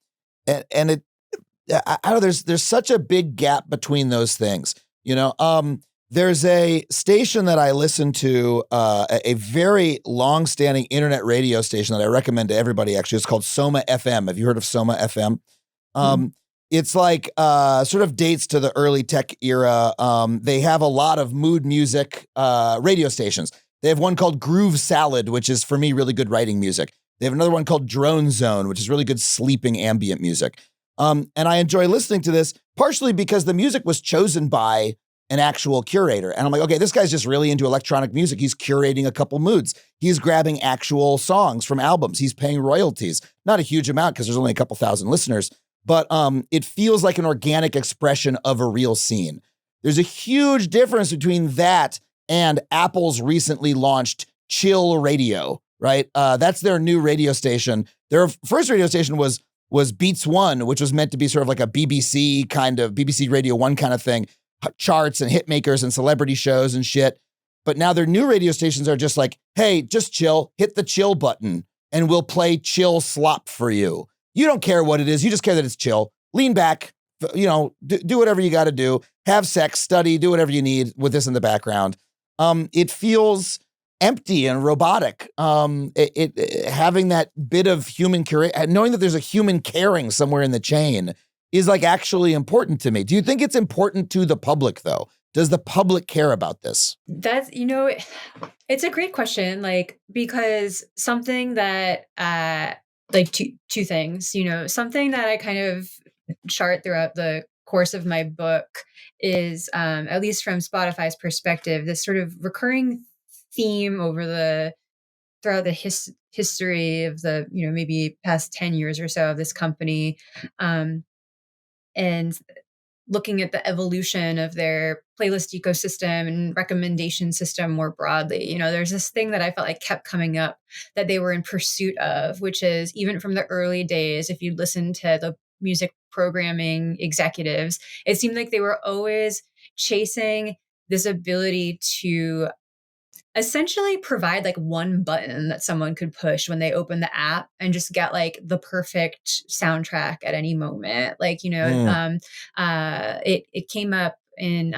it, I don't know, there's such a big gap between those things. There's a station that I listen to, a very long-standing internet radio station that I recommend to everybody. Actually, it's called Soma FM. Have you heard of Soma FM? Mhm. It's like sort of dates to the early tech era. They have a lot of mood music radio stations. They have one called Groove Salad, which is, for me, really good writing music. They have another one called Drone Zone, which is really good sleeping ambient music. And I enjoy listening to this partially because the music was chosen by an actual curator. And I'm like, okay, this guy's just really into electronic music. He's curating a couple moods. He's grabbing actual songs from albums. He's paying royalties. Not a huge amount because there's only a couple thousand listeners, but it feels like an organic expression of a real scene. There's a huge difference between that and Apple's recently launched Chill Radio, right? That's their new radio station. Their first radio station was Beats One, which was meant to be sort of like a BBC Radio One kind of thing, charts and hit makers and celebrity shows and shit. But now their new radio stations are just like, hey, just chill, hit the chill button and we'll play chill slop for you. You don't care what it is. You just care that it's chill. Lean back, do whatever you got to do. Have sex, study, do whatever you need with this in the background. It feels empty and robotic. Having that bit of human knowing that there's a human caring somewhere in the chain is like actually important to me. Do you think it's important to the public though? Does the public care about this? That's, it's a great question, like, because something that, like two things, something that I kind of chart throughout the course of my book is, at least from Spotify's perspective, this sort of recurring theme throughout the history of the, maybe past 10 years or so of this company. And looking at the evolution of their playlist ecosystem and recommendation system more broadly. There's this thing that I felt like kept coming up that they were in pursuit of, which is even from the early days, if you listen to the music programming executives, it seemed like they were always chasing this ability to essentially provide like one button that someone could push when they open the app and just get like the perfect soundtrack at any moment. Like, Mm. It came up in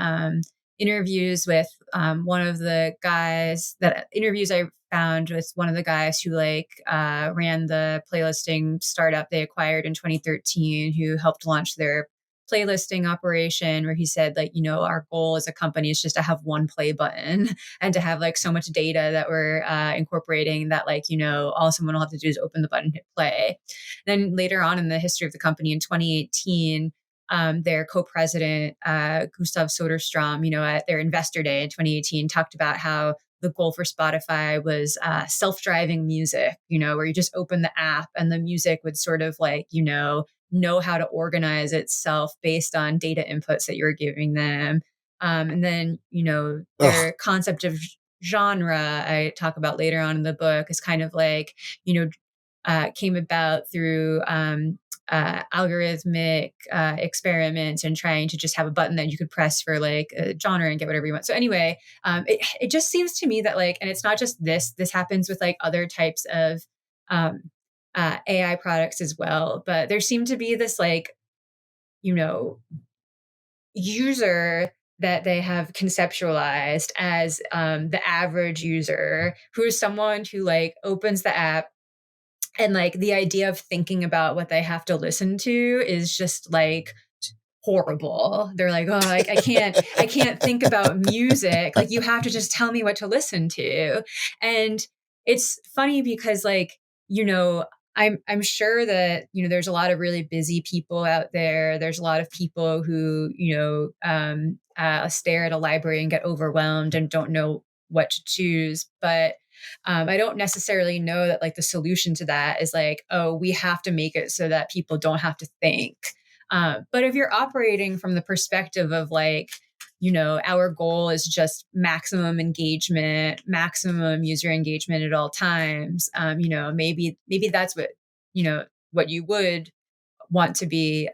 interviews with one of the guys that interviews I found with one of the guys who like ran the playlisting startup they acquired in 2013, who helped launch their playlisting operation, where he said like, our goal as a company is just to have one play button and to have like so much data that we're incorporating that like, all someone will have to do is open the button, hit play. Then later on in the history of the company in 2018, their co-president, Gustav Soderstrom, at their investor day in 2018, talked about how the goal for Spotify was self-driving music, where you just open the app and the music would sort of like, know how to organize itself based on data inputs that you're giving them. And then, Ugh. their concept of genre I talk about later on in the book is kind of like, you know, came about through algorithmic experiments and trying to just have a button that you could press for like a genre and get whatever you want. So anyway, it just seems to me that like, and it's not just this happens with like other types of um, AI products as well, but there seemed to be this like, you know, user that they have conceptualized as the average user who is someone who like opens the app and like the idea of thinking about what they have to listen to is just like horrible. They're like, oh, I can't think about music. Like you have to just tell me what to listen to. And it's funny because like, you know, I'm sure that, you know, there's a lot of really busy people out there. There's a lot of people who, you know, stare at a library and get overwhelmed and don't know what to choose. But I don't necessarily know that like the solution to that is like, oh, we have to make it so that people don't have to think. But if you're operating from the perspective of like, you know, our goal is just maximum engagement, maximum user engagement at all times, you know, maybe that's what, you know, what you would want to be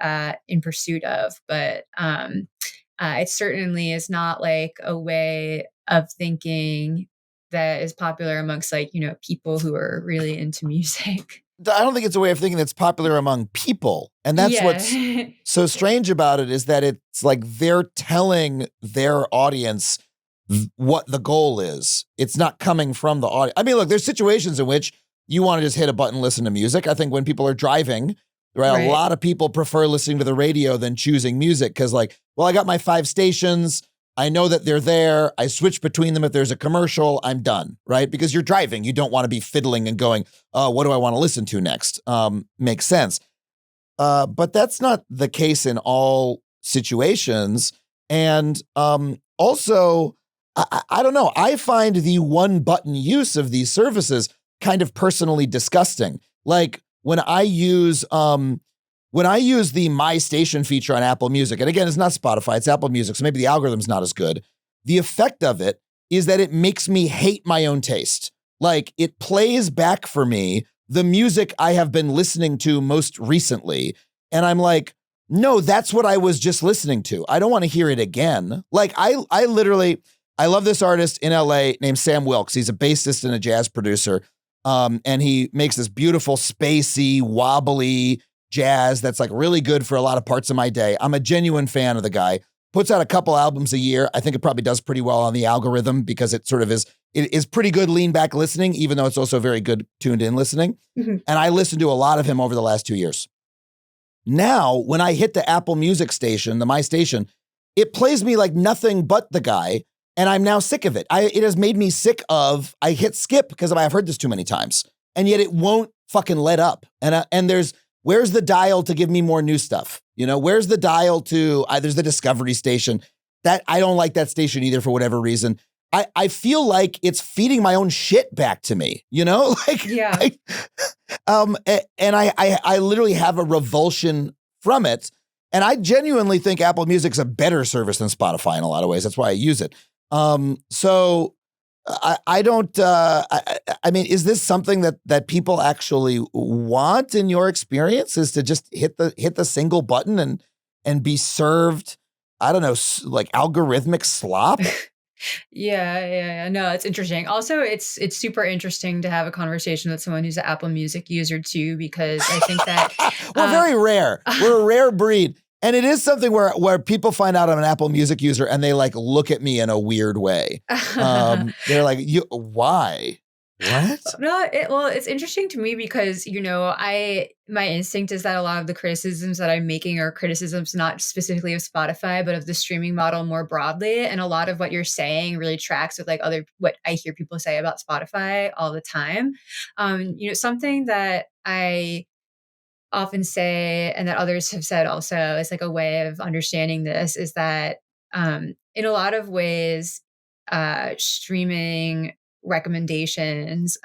in pursuit of. But it certainly is not like a way of thinking that is popular amongst like, you know, people who are really into music. I don't think it's a way of thinking that's popular among people. And that's what's Yeah. so strange about it, is that it's like they're telling their audience what the goal is. It's not coming from the audience. I mean, look, there's situations in which you want to just hit a button, listen to music. I think when people are driving, right, a Right. lot of people prefer listening to the radio than choosing music because, like, well, I got my 5 stations. I know that they're there. I switch between them. If there's a commercial, I'm done, right? Because you're driving. You don't want to be fiddling and going, what do I want to listen to next? Makes sense. But that's not the case in all situations. And also, I don't know. I find the one button use of these services kind of personally disgusting. Like when I use the My Station feature on Apple Music, and again, it's not Spotify, it's Apple Music, so maybe the algorithm's not as good. The effect of it is that it makes me hate my own taste. Like it plays back for me the music I have been listening to most recently. And I'm like, no, that's what I was just listening to. I don't want to hear it again. Like I love this artist in LA named Sam Wilkes. He's a bassist and a jazz producer. And he makes this beautiful, spacey, wobbly jazz that's like really good for a lot of parts of my day. I'm a genuine fan of the guy. Puts out a couple albums a year. I think it probably does pretty well on the algorithm because it sort of is, it is pretty good lean back listening, even though it's also very good tuned in listening. Mhm. And I listened to a lot of him over the last 2 years. Now, when I hit the Apple Music station, the My Station, it plays me like nothing but the guy. And I'm now sick of it. It has made me sick of, I hit skip because I've heard this too many times. And yet it won't fucking let up. And where's the dial to give me more new stuff? You know, where's the dial to, there's the Discovery station. That I don't like that station either for whatever reason. I feel like it's feeding my own shit back to me, you know? Like, Yeah. I literally have a revulsion from it. And I genuinely think Apple Music's a better service than Spotify in a lot of ways. That's why I use it. So I don't, I mean, is this something that people actually want in your experience, is to just hit the single button and be served, I don't know, like algorithmic slop? Yeah. No, it's interesting. Also, it's super interesting to have a conversation with someone who's an Apple Music user too, because I think that We're very rare. We're a rare breed. And it is something where people find out I'm an Apple Music user and they like look at me in a weird way. They're like, why? What? No, it's interesting to me because, you know, my instinct is that a lot of the criticisms that I'm making are criticisms not specifically of Spotify, but of the streaming model more broadly. And a lot of what you're saying really tracks with like what I hear people say about Spotify all the time. You know, something that I often say and that others have said also is like a way of understanding this is that in a lot of ways, streaming recommendations,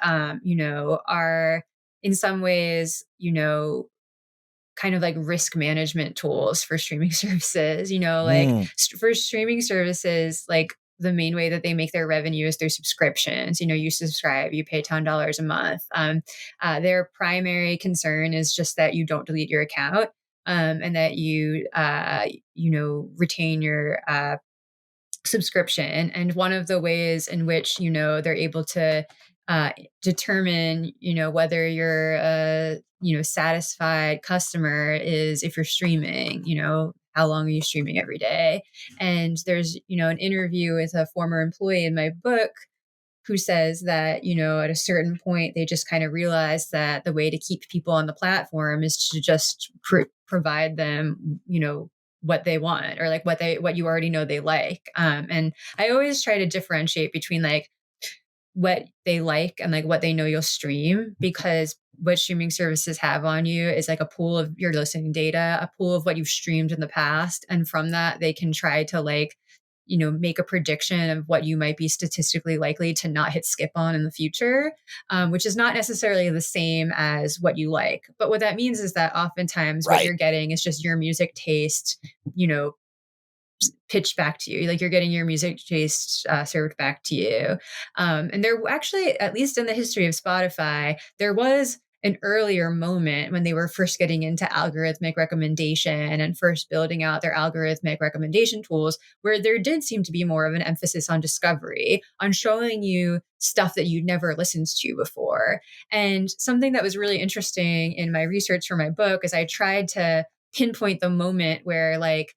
you know, are in some ways, you know, kind of like risk management tools for streaming services, you know, like Mm. for streaming services, like the main way that they make their revenue is through subscriptions. You subscribe, you pay $10 a month. Their primary concern is just that you don't delete your account, and that retain your subscription. And one of the ways in which, they're able to determine, whether you're a, satisfied customer is if you're streaming, how long are you streaming every day? And there's, an interview with a former employee in my book who says that, at a certain point, they just kind of realized that the way to keep people on the platform is to just provide them, what they want, or like what you already know they like. And I always try to differentiate between like what they like and like what they know you'll stream, because what streaming services have on you is like a pool of your listening data, a pool of what you've streamed in the past. And from that, they can try to like, make a prediction of what you might be statistically likely to not hit skip on in the future, which is not necessarily the same as what you like. But what that means is that oftentimes what you're getting is just your music taste, pitched back to you. Like you're getting your music taste served back to you. And there actually, at least in the history of Spotify, there was an earlier moment when they were first getting into algorithmic recommendation and first building out their algorithmic recommendation tools, where there did seem to be more of an emphasis on discovery, on showing you stuff that you'd never listened to before. And something that was really interesting in my research for my book is I tried to pinpoint the moment where like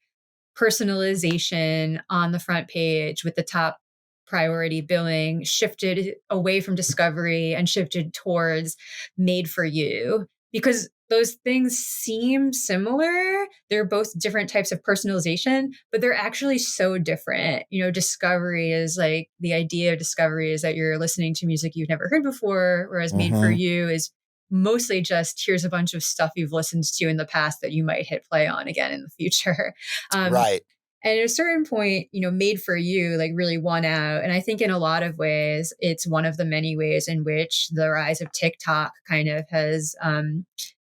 personalization on the front page with the top priority billing shifted away from discovery and shifted towards made for you, because those things seem similar. They're both different types of personalization, but they're actually so different. Discovery is like, the idea of discovery is that you're listening to music you've never heard before, whereas made for you is mostly just here's a bunch of stuff you've listened to in the past that you might hit play on again in the future. Right. And at a certain point, made for you like really won out. And I think in a lot of ways, it's one of the many ways in which the rise of TikTok kind of has,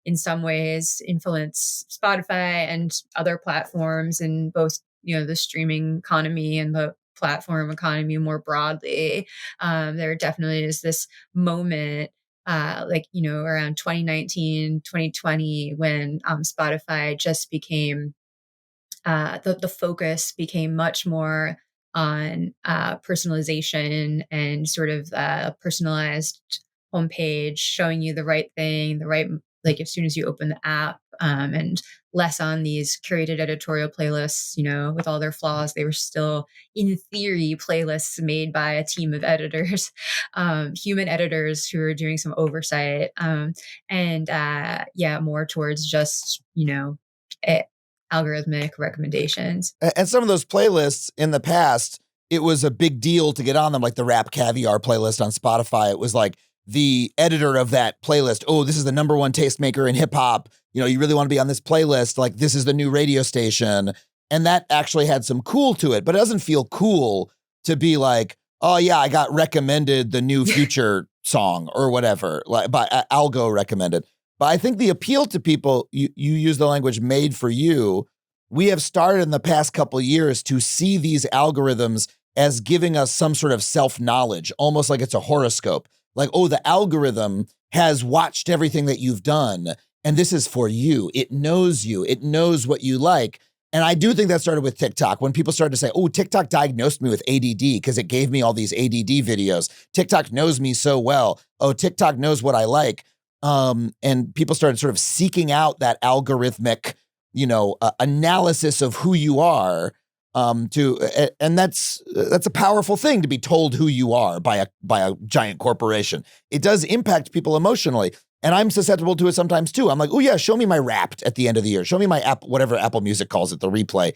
in some ways, influenced Spotify and other platforms in both, the streaming economy and the platform economy more broadly. There definitely is this moment around 2019, 2020, when Spotify just became, the focus became much more on personalization and sort of personalized homepage, showing you the right thing, like as soon as you open the app, and less on these curated editorial playlists, with all their flaws. They were still, in theory, playlists made by a team of editors, human editors who are doing some oversight, more towards just, algorithmic recommendations. And some of those playlists in the past, it was a big deal to get on them, like the Rap Caviar playlist on Spotify. It was like the editor of that playlist, oh, this is the number one tastemaker in hip hop. You really want to be on this playlist. Like, this is the new radio station. And that actually had some cool to it, but it doesn't feel cool to be like, oh yeah, I got recommended the new Future song or whatever, like by Algo recommended. But I think the appeal to people, you use the language made for you. We have started in the past couple of years to see these algorithms as giving us some sort of self-knowledge, almost like it's a horoscope. Like, oh, the algorithm has watched everything that you've done, and this is for you. It knows you. It knows what you like. And I do think that started with TikTok, when people started to say, oh, TikTok diagnosed me with ADD because it gave me all these ADD videos. TikTok knows me so well. Oh, TikTok knows what I like. And people started sort of seeking out that algorithmic, analysis of who you are, and that's a powerful thing, to be told who you are by a giant corporation. It does impact people emotionally, and I'm susceptible to it sometimes too. I'm like, oh yeah, show me my Wrapped at the end of the year. Show me my app, whatever Apple Music calls it, the replay.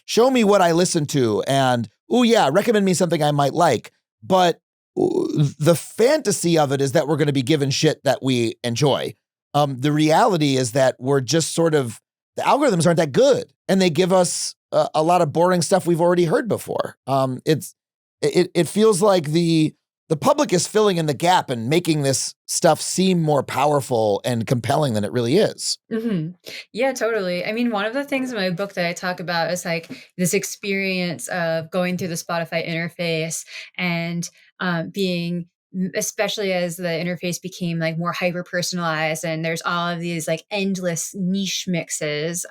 Show me what I listen to, and oh yeah, recommend me something I might like. But the fantasy of it is that we're going to be given shit that we enjoy. The reality is that we're just sort of, the algorithms aren't that good, and they give us a lot of boring stuff we've already heard before. It feels like the the public is filling in the gap and making this stuff seem more powerful and compelling than it really is. Mhm. Yeah, totally. I mean, one of the things in my book that I talk about is like this experience of going through the Spotify interface and being, especially as the interface became like more hyper personalized, and there's all of these like endless niche mixes,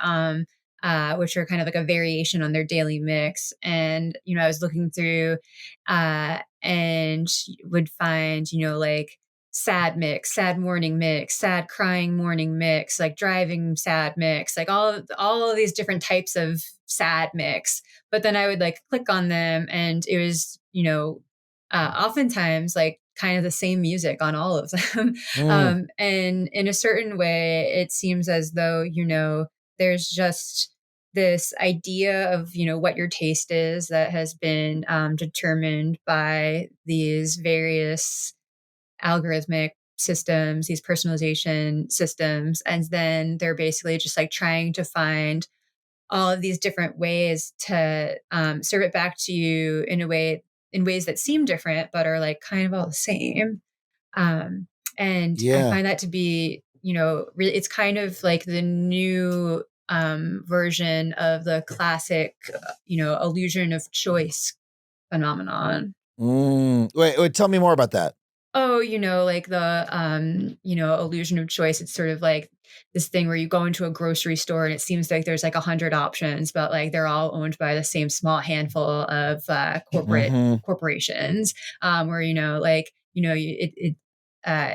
which are kind of like a variation on their daily mix. And, I was looking through and would find, like sad mix, sad morning mix, sad crying morning mix, like driving sad mix, like all of these different types of sad mix. But then I would like click on them, and it was, oftentimes like kind of the same music on all of them. Mm, And in a certain way, it seems as though, there's just this idea of, what your taste is that has been determined by these various algorithmic systems, these personalization systems. And then they're basically just like trying to find all of these different ways to serve it back to you in ways that seem different, but are like kind of all the same. Um, and I yeah. find that to be, really, it's kind of like the new version of the classic, illusion of choice phenomenon. Wait, tell me more about that. Oh, like the, illusion of choice. It's sort of like this thing where you go into a grocery store and it seems like there's like 100 options, but like they're all owned by the same small handful of Hmm. corporations. Where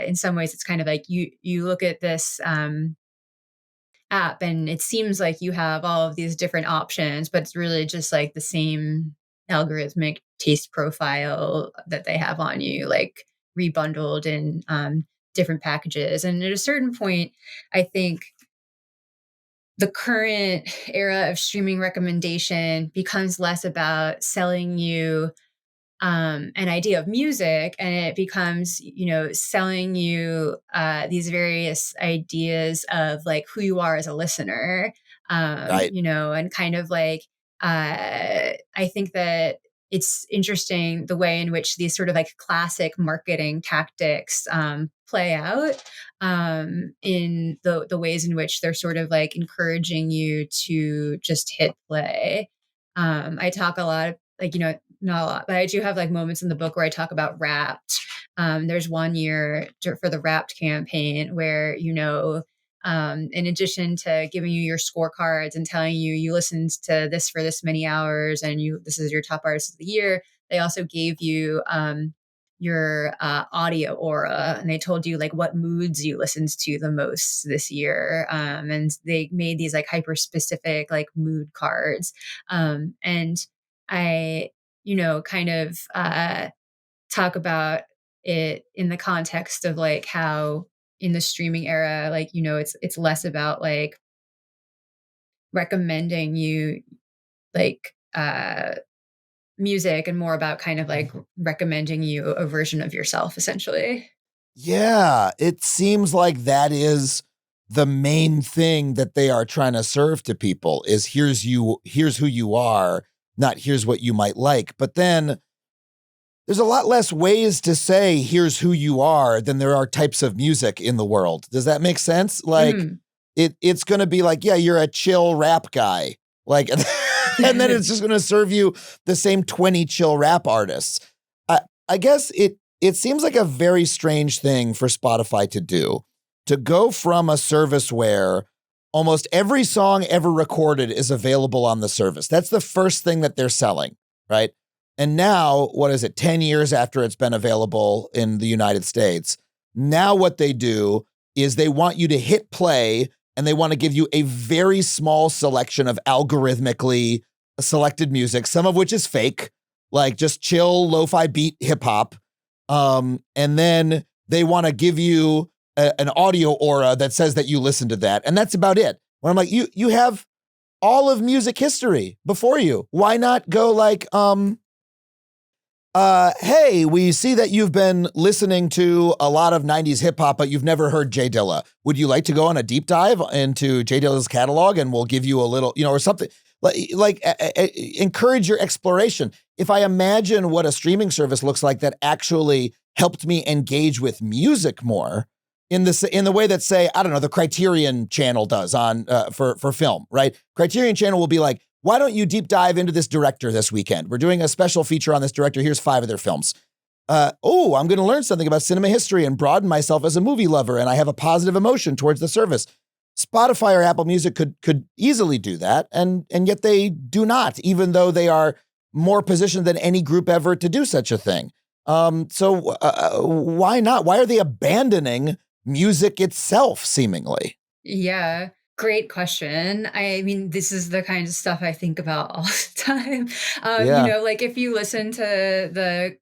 in some ways it's kind of like you look at this app and it seems like you have all of these different options, but it's really just like the same algorithmic taste profile that they have on you, like rebundled in different packages. And at a certain point, I think the current era of streaming recommendation becomes less about selling you an idea of music, and it becomes, selling you these various ideas of like who you are as a listener, Right. and kind of like I think that it's interesting the way in which these sort of like classic marketing tactics play out in the ways in which they're sort of like encouraging you to just hit play. I talk a lot, like, not a lot, but I do have like moments in the book where I talk about Wrapped. There's one year for the Wrapped campaign where, in addition to giving you your scorecards and telling you listened to this for this many hours and this is your top artist of the year, they also gave you your audio aura, and they told you like what moods you listened to the most this year, and they made these like hyper specific like mood cards, and I kind of talk about it in the context of like how in the streaming era, like, it's less about like recommending you like music and more about kind of like recommending you a version of yourself, essentially. Yeah, it seems like that is the main thing that they are trying to serve to people is here's who you are, not here's what you might like. But then there's a lot less ways to say here's who you are than there are types of music in the world. Does that make sense? Like Mhm. it's going to be like, yeah, you're a chill rap guy. Like and then it's just going to serve you the same 20 chill rap artists. I guess it seems like a very strange thing for Spotify to do, to go from a service where almost every song ever recorded is available on the service. That's the first thing that they're selling, right? And now, what is it, 10 years after it's been available in the United States, now what they do is they want you to hit play and they want to give you a very small selection of algorithmically selected music, some of which is fake, like just chill lo-fi beat hip hop. And then they want to give you an audio aura that says that you listen to that. And that's about it. When I'm like, you have all of music history before you. Why not go like, hey, we see that you've been listening to a lot of 90s hip hop, but you've never heard Jay Dilla. Would you like to go on a deep dive into Jay Dilla's catalog and we'll give you a little, or something Encourage your exploration. If I imagine what a streaming service looks like that actually helped me engage with music more in the way that, say, I don't know, the Criterion channel does on for film, right? Criterion channel will be like, why don't you deep dive into this director this weekend? We're doing a special feature on this director. Here's 5 of their films. I'm going to learn something about cinema history and broaden myself as a movie lover, and I have a positive emotion towards the service. Spotify or Apple Music could easily do that, and yet they do not, even though they are more positioned than any group ever to do such a thing. So why not? Why are they abandoning music itself, seemingly? Yeah. Great question. I mean, this is the kind of stuff I think about all the time. Yeah. Like if you listen to the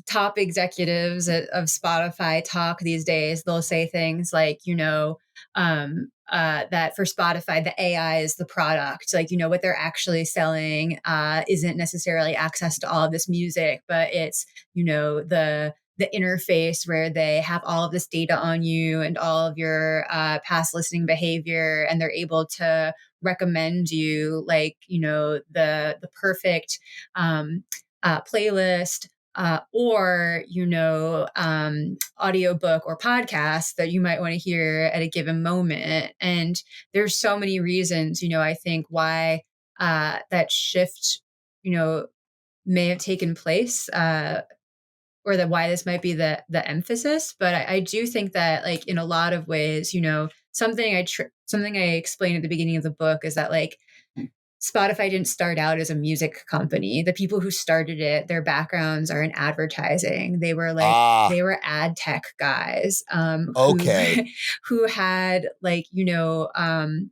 top executives of Spotify talk these days, they'll say things like, that for Spotify, the AI is the product. Like, what they're actually selling isn't necessarily access to all of this music, but it's, the interface where they have all of this data on you and all of your past listening behavior, and they're able to recommend you like, the perfect playlist or audiobook or podcast that you might want to hear at a given moment. And there's so many reasons, I think why that shift, may have taken place, or that why this might be the emphasis. But I do think that like in a lot of ways, something I explained at the beginning of the book is that like Spotify didn't start out as a music company. The people who started it, their backgrounds are in advertising. Ah, They were ad tech guys, who okay. who had like, an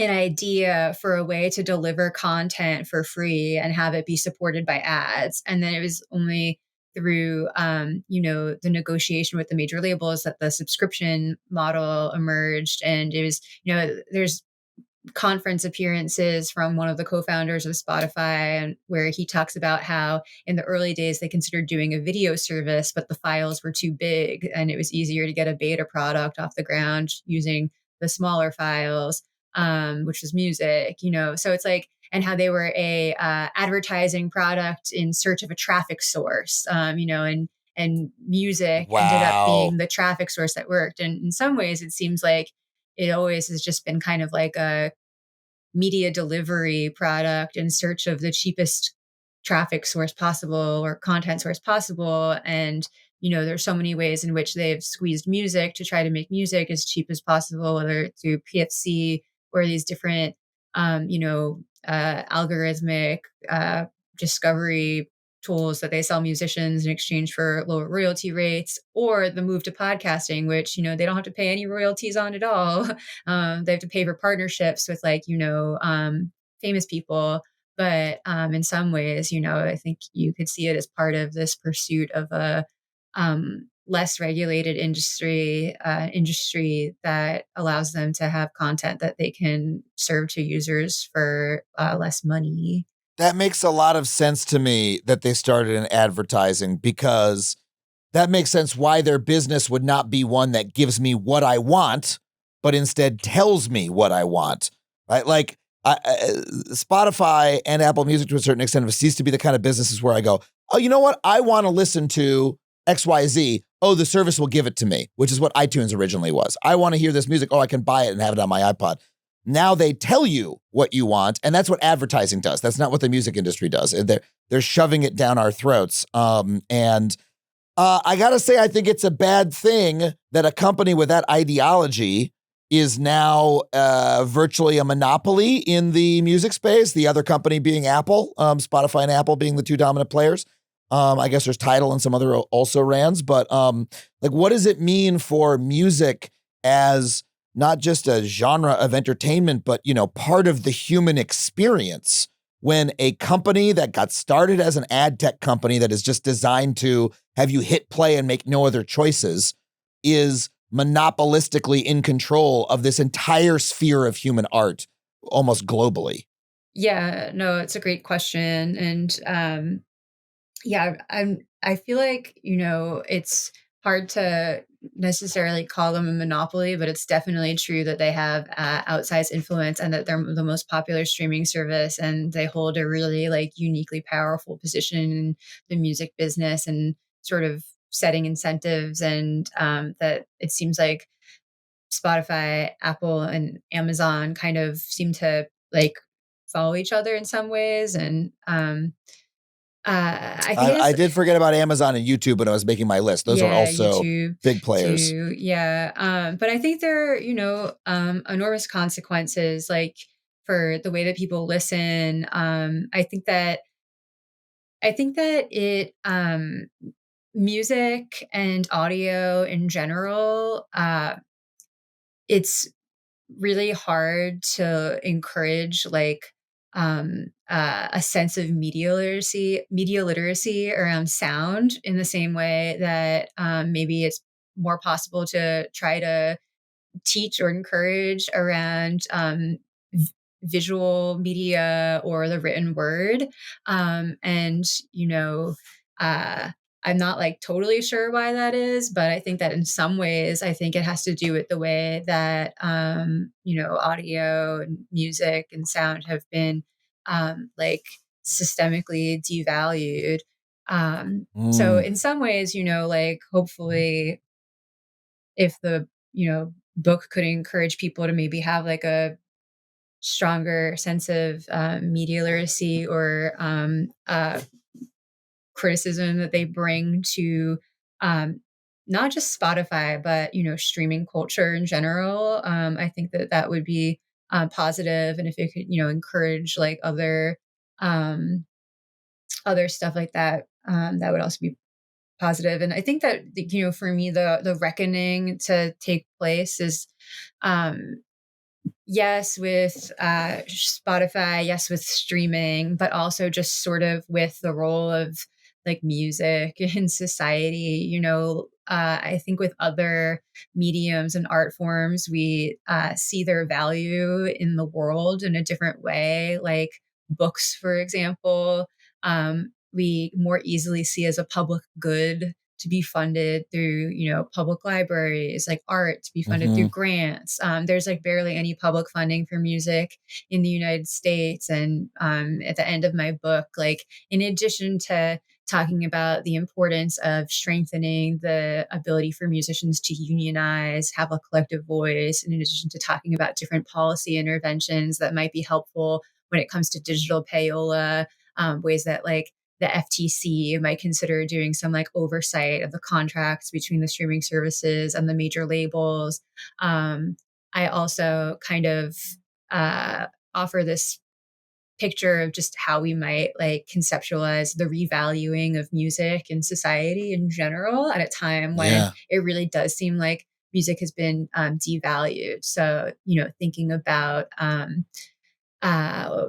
idea for a way to deliver content for free and have it be supported by ads. And then it was only through, the negotiation with the major labels that the subscription model emerged. And it was, there's conference appearances from one of the co-founders of Spotify, and where he talks about how in the early days they considered doing a video service, but the files were too big and it was easier to get a beta product off the ground using the smaller files, which was music, so it's like, and how they were a advertising product in search of a traffic source, and music ended up Wow. being the traffic source that worked. And in some ways it seems like it always has just been kind of like a media delivery product in search of the cheapest traffic source possible or content source possible. And, there's so many ways in which they've squeezed music to try to make music as cheap as possible, whether through PFC or these different, algorithmic discovery tools that they sell musicians in exchange for lower royalty rates, or the move to podcasting, which, they don't have to pay any royalties on at all. They have to pay for partnerships with like, famous people. But in some ways, I think you could see it as part of this pursuit of a less regulated industry that allows them to have content that they can serve to users for less money. That makes a lot of sense to me that they started in advertising, because that makes sense why their business would not be one that gives me what I want, but instead tells me what I want, right? Like Spotify and Apple Music to a certain extent have ceased to be the kind of businesses where I go, oh, you know what? I want to listen to XYZ. Oh, the service will give it to me, which is what iTunes originally was. I want to hear this music. Oh, I can buy it and have it on my iPod. Now they tell you what you want, and that's what advertising does. That's not what the music industry does. They're shoving it down our throats. And I gotta say, I think it's a bad thing that a company with that ideology is now virtually a monopoly in the music space. The other company being Apple, Spotify and Apple being the two dominant players. I guess there's Tidal and some other also rans, but like, what does it mean for music as not just a genre of entertainment, but, part of the human experience, when a company that got started as an ad tech company that is just designed to have you hit play and make no other choices is monopolistically in control of this entire sphere of human art, almost globally? Yeah, no, it's a great question. And yeah, I feel like, it's hard to necessarily call them a monopoly, but it's definitely true that they have outsized influence and that they're the most popular streaming service, and they hold a really like uniquely powerful position in the music business and sort of setting incentives, and that it seems like Spotify, Apple, and Amazon kind of seem to like follow each other in some ways. And I think it I is, did forget about Amazon and YouTube when I was making my list. Those are yeah, also YouTube big players. too. Yeah. But I think there are, enormous consequences like for the way that people listen. I think that it music and audio in general, it's really hard to encourage like a sense of media literacy around sound in the same way that maybe it's more possible to try to teach or encourage around visual media or the written word. And, uh, I'm not like totally sure why that is, but I think that in some ways, I think it has to do with the way that, audio and music and sound have been like systemically devalued. So Mm. in some ways, like hopefully if the book could encourage people to maybe have like a stronger sense of media literacy or criticism that they bring to um, not just Spotify but streaming culture in general. I think that that would be positive, and if it could encourage like other stuff like that, that would also be positive. And I think that for me the reckoning to take place is um yes with Spotify, yes with streaming, but also just sort of with the role of like music in society. I think with other mediums and art forms we see their value in the world in a different way, like books for example. We more easily see as a public good to be funded through public libraries, like art to be funded through Hmm. grants. There's like barely any public funding for music in the United States. And at the end of my book, like in addition to talking about the importance of strengthening the ability for musicians to unionize, have a collective voice, in addition to talking about different policy interventions that might be helpful when it comes to digital payola, ways that like the FTC might consider doing some like oversight of the contracts between the streaming services and the major labels. I also kind of offer this picture of just how we might like conceptualize the revaluing of music in society in general at a time when Yeah. it really does seem like music has been devalued. So, thinking about uh,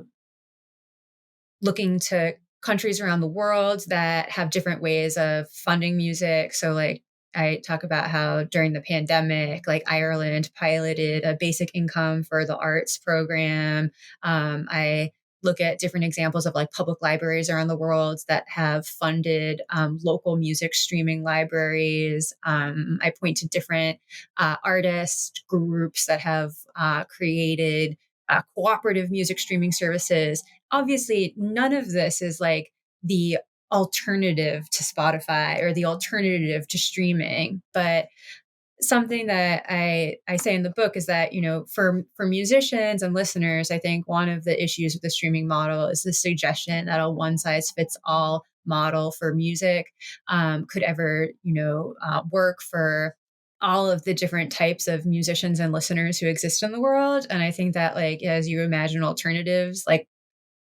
looking to countries around the world that have different ways of funding music. So, like, I talk about how during the pandemic, like Ireland piloted a basic income for the arts program. I look at different examples of like public libraries around the world that have funded local music streaming libraries. I point to different artist groups that have created cooperative music streaming services. Obviously, none of this is like the alternative to Spotify or the alternative to streaming, but something that I say in the book is that for musicians and listeners, I think one of the issues with the streaming model is the suggestion that a one size fits all model for music could ever work for all of the different types of musicians and listeners who exist in the world. And I think that like as you imagine alternatives, like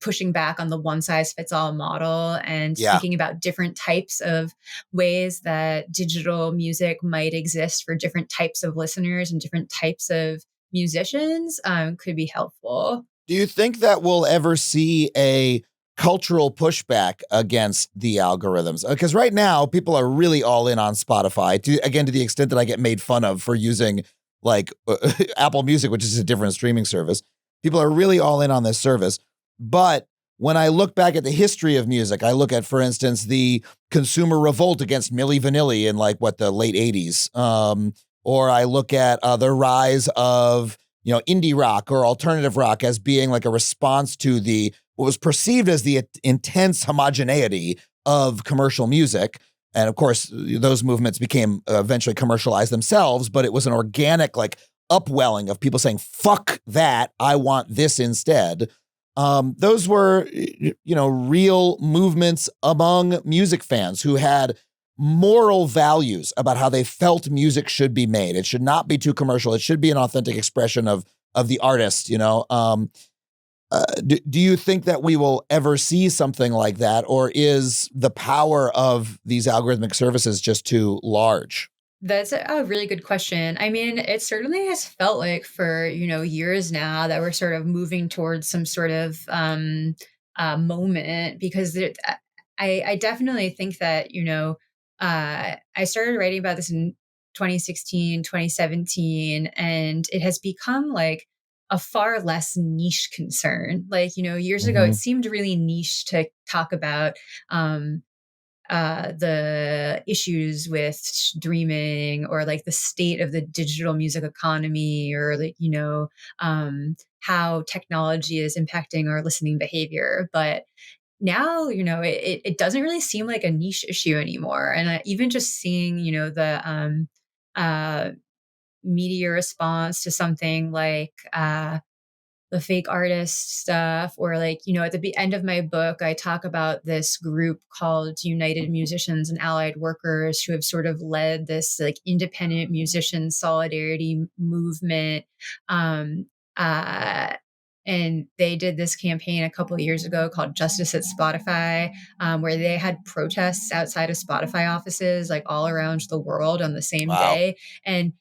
pushing back on the one size fits all model and Yeah. thinking about different types of ways that digital music might exist for different types of listeners and different types of musicians could be helpful. Do you think that we'll ever see a cultural pushback against the algorithms? Because right now, people are really all in on Spotify, to the extent that I get made fun of for using like Apple Music, which is a different streaming service. People are really all in on this service. But when I look back at the history of music, I look at, for instance, the consumer revolt against Milli Vanilli in like what the late 80s. Or I look at the rise of, indie rock or alternative rock as being like a response to the what was perceived as the intense homogeneity of commercial music. And of course, those movements became eventually commercialized themselves, but it was an organic like upwelling of people saying, fuck that, I want this instead. Those were, real movements among music fans who had moral values about how they felt music should be made. It should not be too commercial. It should be an authentic expression of the artist. Do you think that we will ever see something like that, or is the power of these algorithmic services just too large? That's a really good question. I mean, it certainly has felt like for, years now that we're sort of moving towards some sort of moment because I definitely think that, I started writing about this in 2016, 2017, and it has become like a far less niche concern. Like, years ago, it Mm-hmm. seemed really niche to talk about um, the issues with streaming or like the state of the digital music economy or like, how technology is impacting our listening behavior. But now, it doesn't really seem like a niche issue anymore. And even just seeing, uh, media response to something like, the fake artist stuff or like at the end of my book I talk about this group called United Musicians and Allied Workers who have sort of led this like independent musician solidarity movement. um uh and they did this campaign a couple of years ago called Justice at Spotify, where they had protests outside of Spotify offices like all around the world on the same Wow. day. And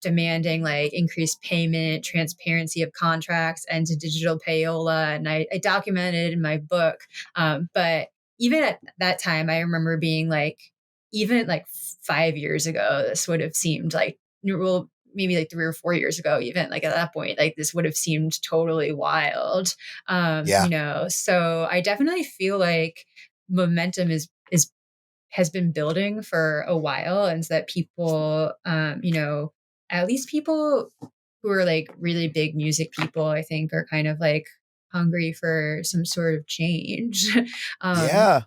demanding like increased payment, transparency of contracts, and to digital payola. And I documented in my book. But even at that time, I remember being like, even like 5 years ago, this would have seemed like, well, maybe like 3 or 4 years ago, even like at that point, like this would have seemed totally wild. Yeah. So I definitely feel like momentum is has been building for a while, and so that people, at least people who are like really big music people, I think, are kind of like hungry for some sort of change. um, Yeah.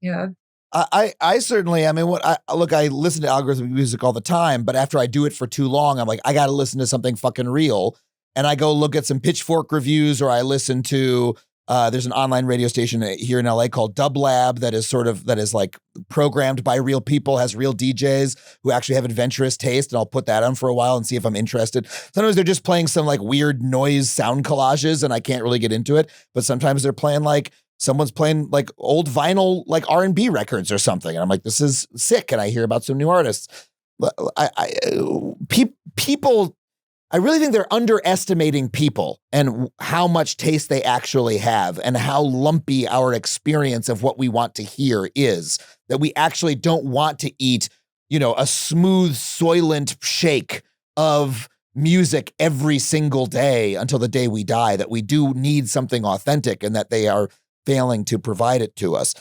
yeah. I certainly, I mean, I listen to algorithmic music all the time, but after I do it for too long, I'm like, I got to listen to something fucking real. And I go look at some Pitchfork reviews, or I listen to, there's an online radio station here in LA called Dub Lab that is like programmed by real people, has real DJs who actually have adventurous taste. And I'll put that on for a while and see if I'm interested. Sometimes they're just playing some like weird noise sound collages and I can't really get into it. But sometimes they're playing like, someone's playing like old vinyl, like R&B records or something. And I'm like, this is sick. And I hear about some new artists. People, I really think they're underestimating people and how much taste they actually have and how lumpy our experience of what we want to hear is, that we actually don't want to eat, a smooth, soylent shake of music every single day until the day we die, that we do need something authentic and that they are failing to provide it to us.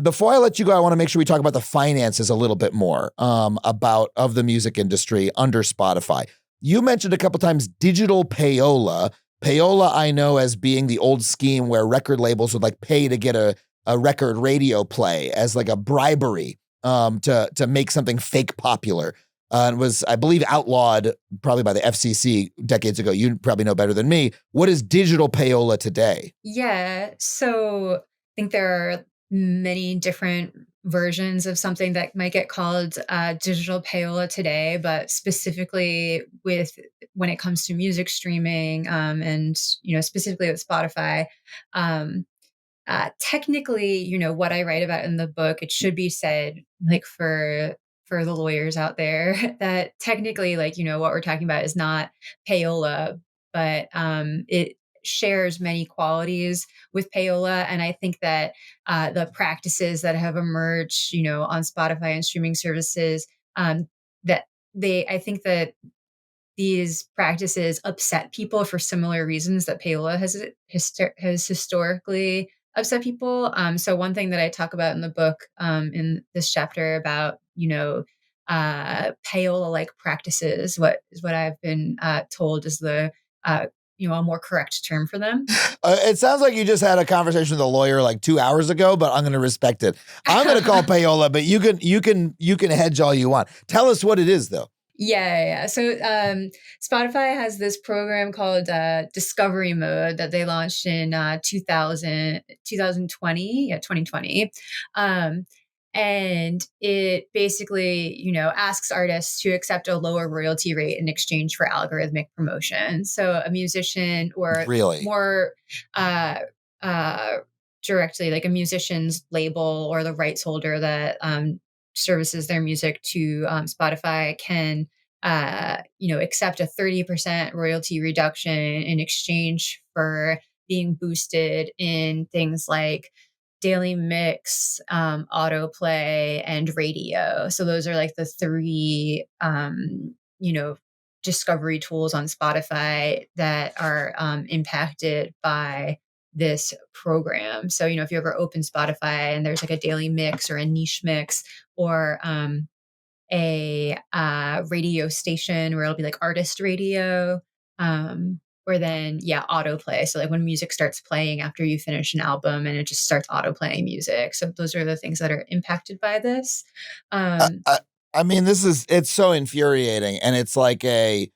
Before I let you go, I want to make sure we talk about the finances a little bit more, of the music industry under Spotify. You mentioned a couple times digital payola. Payola, I know as being the old scheme where record labels would like pay to get a record radio play as like a bribery, to make something fake popular. And was, I believe, outlawed probably by the FCC decades ago. You probably know better than me. What is digital payola today? Yeah. So I think there are many different versions of something that might get called digital payola today, but specifically with when it comes to music streaming, and specifically with Spotify. um, Technically, what I write about in the book, it should be said, like for the lawyers out there, that technically, like what we're talking about is not payola, but it shares many qualities with payola. And I think that the practices that have emerged, on Spotify and streaming services, that I think that these practices upset people for similar reasons that payola has historically upset people. So one thing that I talk about in the book, in this chapter about, payola-like practices, what I've been told is the a more correct term for them. It sounds like you just had a conversation with a lawyer like 2 hours ago, but I'm going to respect it. I'm going to call payola, but you can hedge all you want. Tell us what it is, though. Yeah. So Spotify has this program called Discovery Mode that they launched in 2020. Yeah, 2020. And it basically, asks artists to accept a lower royalty rate in exchange for algorithmic promotion. So a musician, or Really? more uh, uh, directly, like a musician's label or the rights holder that services their music to Spotify, can accept a 30% royalty reduction in exchange for being boosted in things like daily mix, autoplay, and radio. So those are like the three, discovery tools on Spotify that are impacted by this program. So, if you ever open Spotify and there's like a daily mix or a niche mix, or a radio station where it'll be like artist radio, or then autoplay. So like when music starts playing after you finish an album, and it just starts auto playing music. So those are the things that are impacted by this. I, I, I mean, it's so infuriating, and it's like a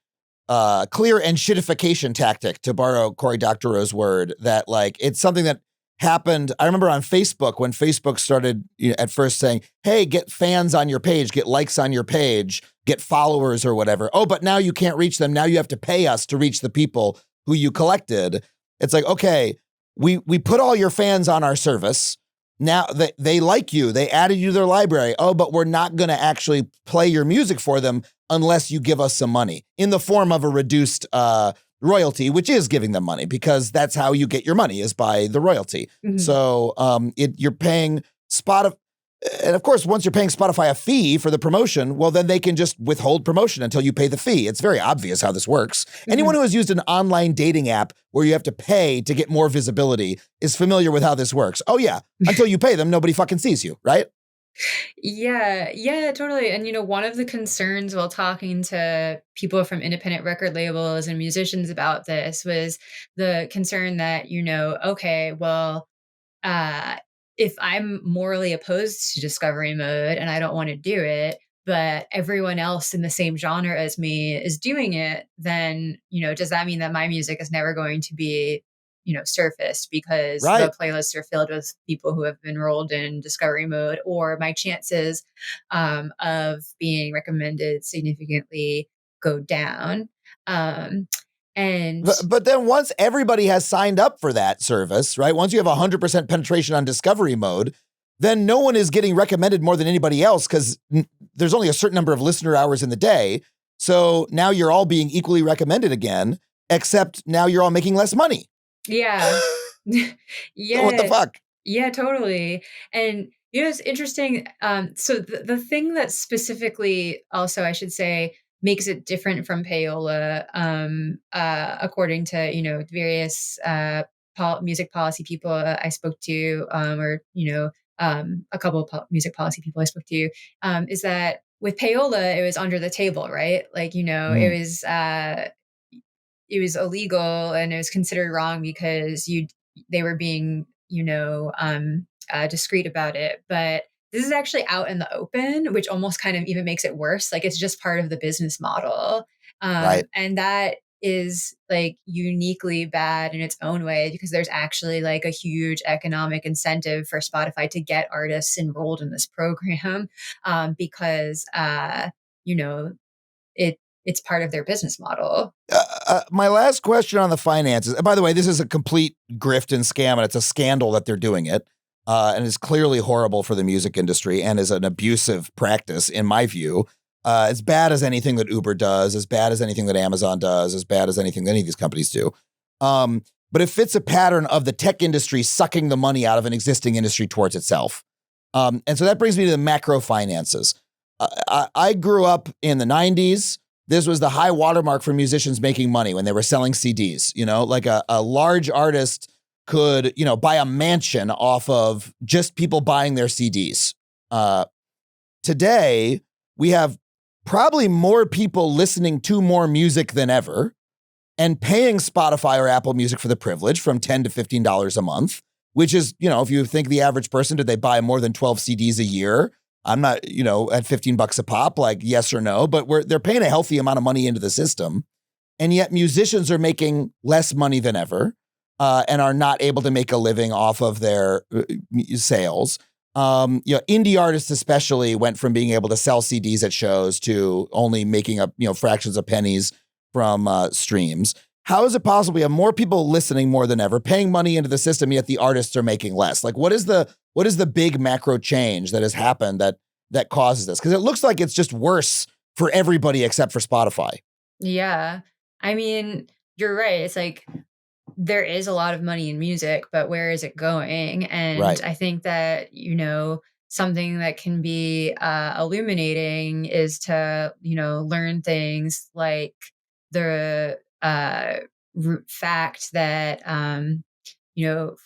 clear and shitification tactic, to borrow Cory Doctorow's word, that like it's something that happened. I remember on Facebook, when Facebook started at first saying, hey, get fans on your page, get likes on your page, get followers or whatever. Oh, but now you can't reach them. Now you have to pay us to reach the people who you collected. It's like, okay, we put all your fans on our service. Now they like you. They added you to their library. Oh, but we're not going to actually play your music for them unless you give us some money in the form of a reduced royalty, which is giving them money, because that's how you get your money, is by the royalty. Mm-hmm. So you're paying Spotify. And of course, once you're paying Spotify a fee for the promotion, well, then they can just withhold promotion until you pay the fee. It's very obvious how this works. Mm-hmm. Anyone who has used an online dating app where you have to pay to get more visibility is familiar with how this works. Oh yeah, until you pay them, nobody fucking sees you, right? Yeah, totally. And one of the concerns while talking to people from independent record labels and musicians about this was the concern that, okay, well, if I'm morally opposed to discovery mode and I don't want to do it, but everyone else in the same genre as me is doing it, then, does that mean that my music is never going to be surfaced because the playlists are filled with people who have enrolled in discovery mode, or my chances of being recommended significantly go down. But then once everybody has signed up for that service, right? Once you have 100% penetration on discovery mode, then no one is getting recommended more than anybody else, because there's only a certain number of listener hours in the day. So now you're all being equally recommended again, except now you're all making less money. Yeah. Yeah. What the fuck? Yeah, totally. And it's interesting. So the thing that specifically, also I should say, makes it different from payola, according to various music policy people I spoke to, or a couple of music policy people I spoke to, is that with payola it was under the table, right? Like it was illegal and it was considered wrong because they were being discreet about it. But this is actually out in the open, which almost kind of even makes it worse. Like it's just part of the business model. Right. And that is like uniquely bad in its own way, because there's actually like a huge economic incentive for Spotify to get artists enrolled in this program, because it's part of their business model. My last question on the finances. By the way, this is a complete grift and scam, and it's a scandal that they're doing it. And it's clearly horrible for the music industry and is an abusive practice, in my view. As bad as anything that Uber does, as bad as anything that Amazon does, as bad as anything that any of these companies do. But it fits a pattern of the tech industry sucking the money out of an existing industry towards itself. And so that brings me to the macro finances. I grew up in the 90s. this was the high watermark for musicians making money when they were selling CDs. Like a large artist could, buy a mansion off of just people buying their CDs. Today, we have probably more people listening to more music than ever and paying Spotify or Apple Music for the privilege from $10 to $15 a month, which is, if you think the average person, did they buy more than 12 CDs a year? I'm not, at $15 a pop, like yes or no, but they're paying a healthy amount of money into the system. And yet musicians are making less money than ever and are not able to make a living off of their sales. Indie artists especially went from being able to sell CDs at shows to only making up, fractions of pennies from streams. How is it possible we have more people listening more than ever, paying money into the system, yet the artists are making less? Like, what is the big macro change that has happened that causes this? Because it looks like it's just worse for everybody except for Spotify. Yeah. I mean, you're right. It's like there is a lot of money in music, but where is it going? And Right. I think that, something that can be illuminating is to, learn things like the fact that,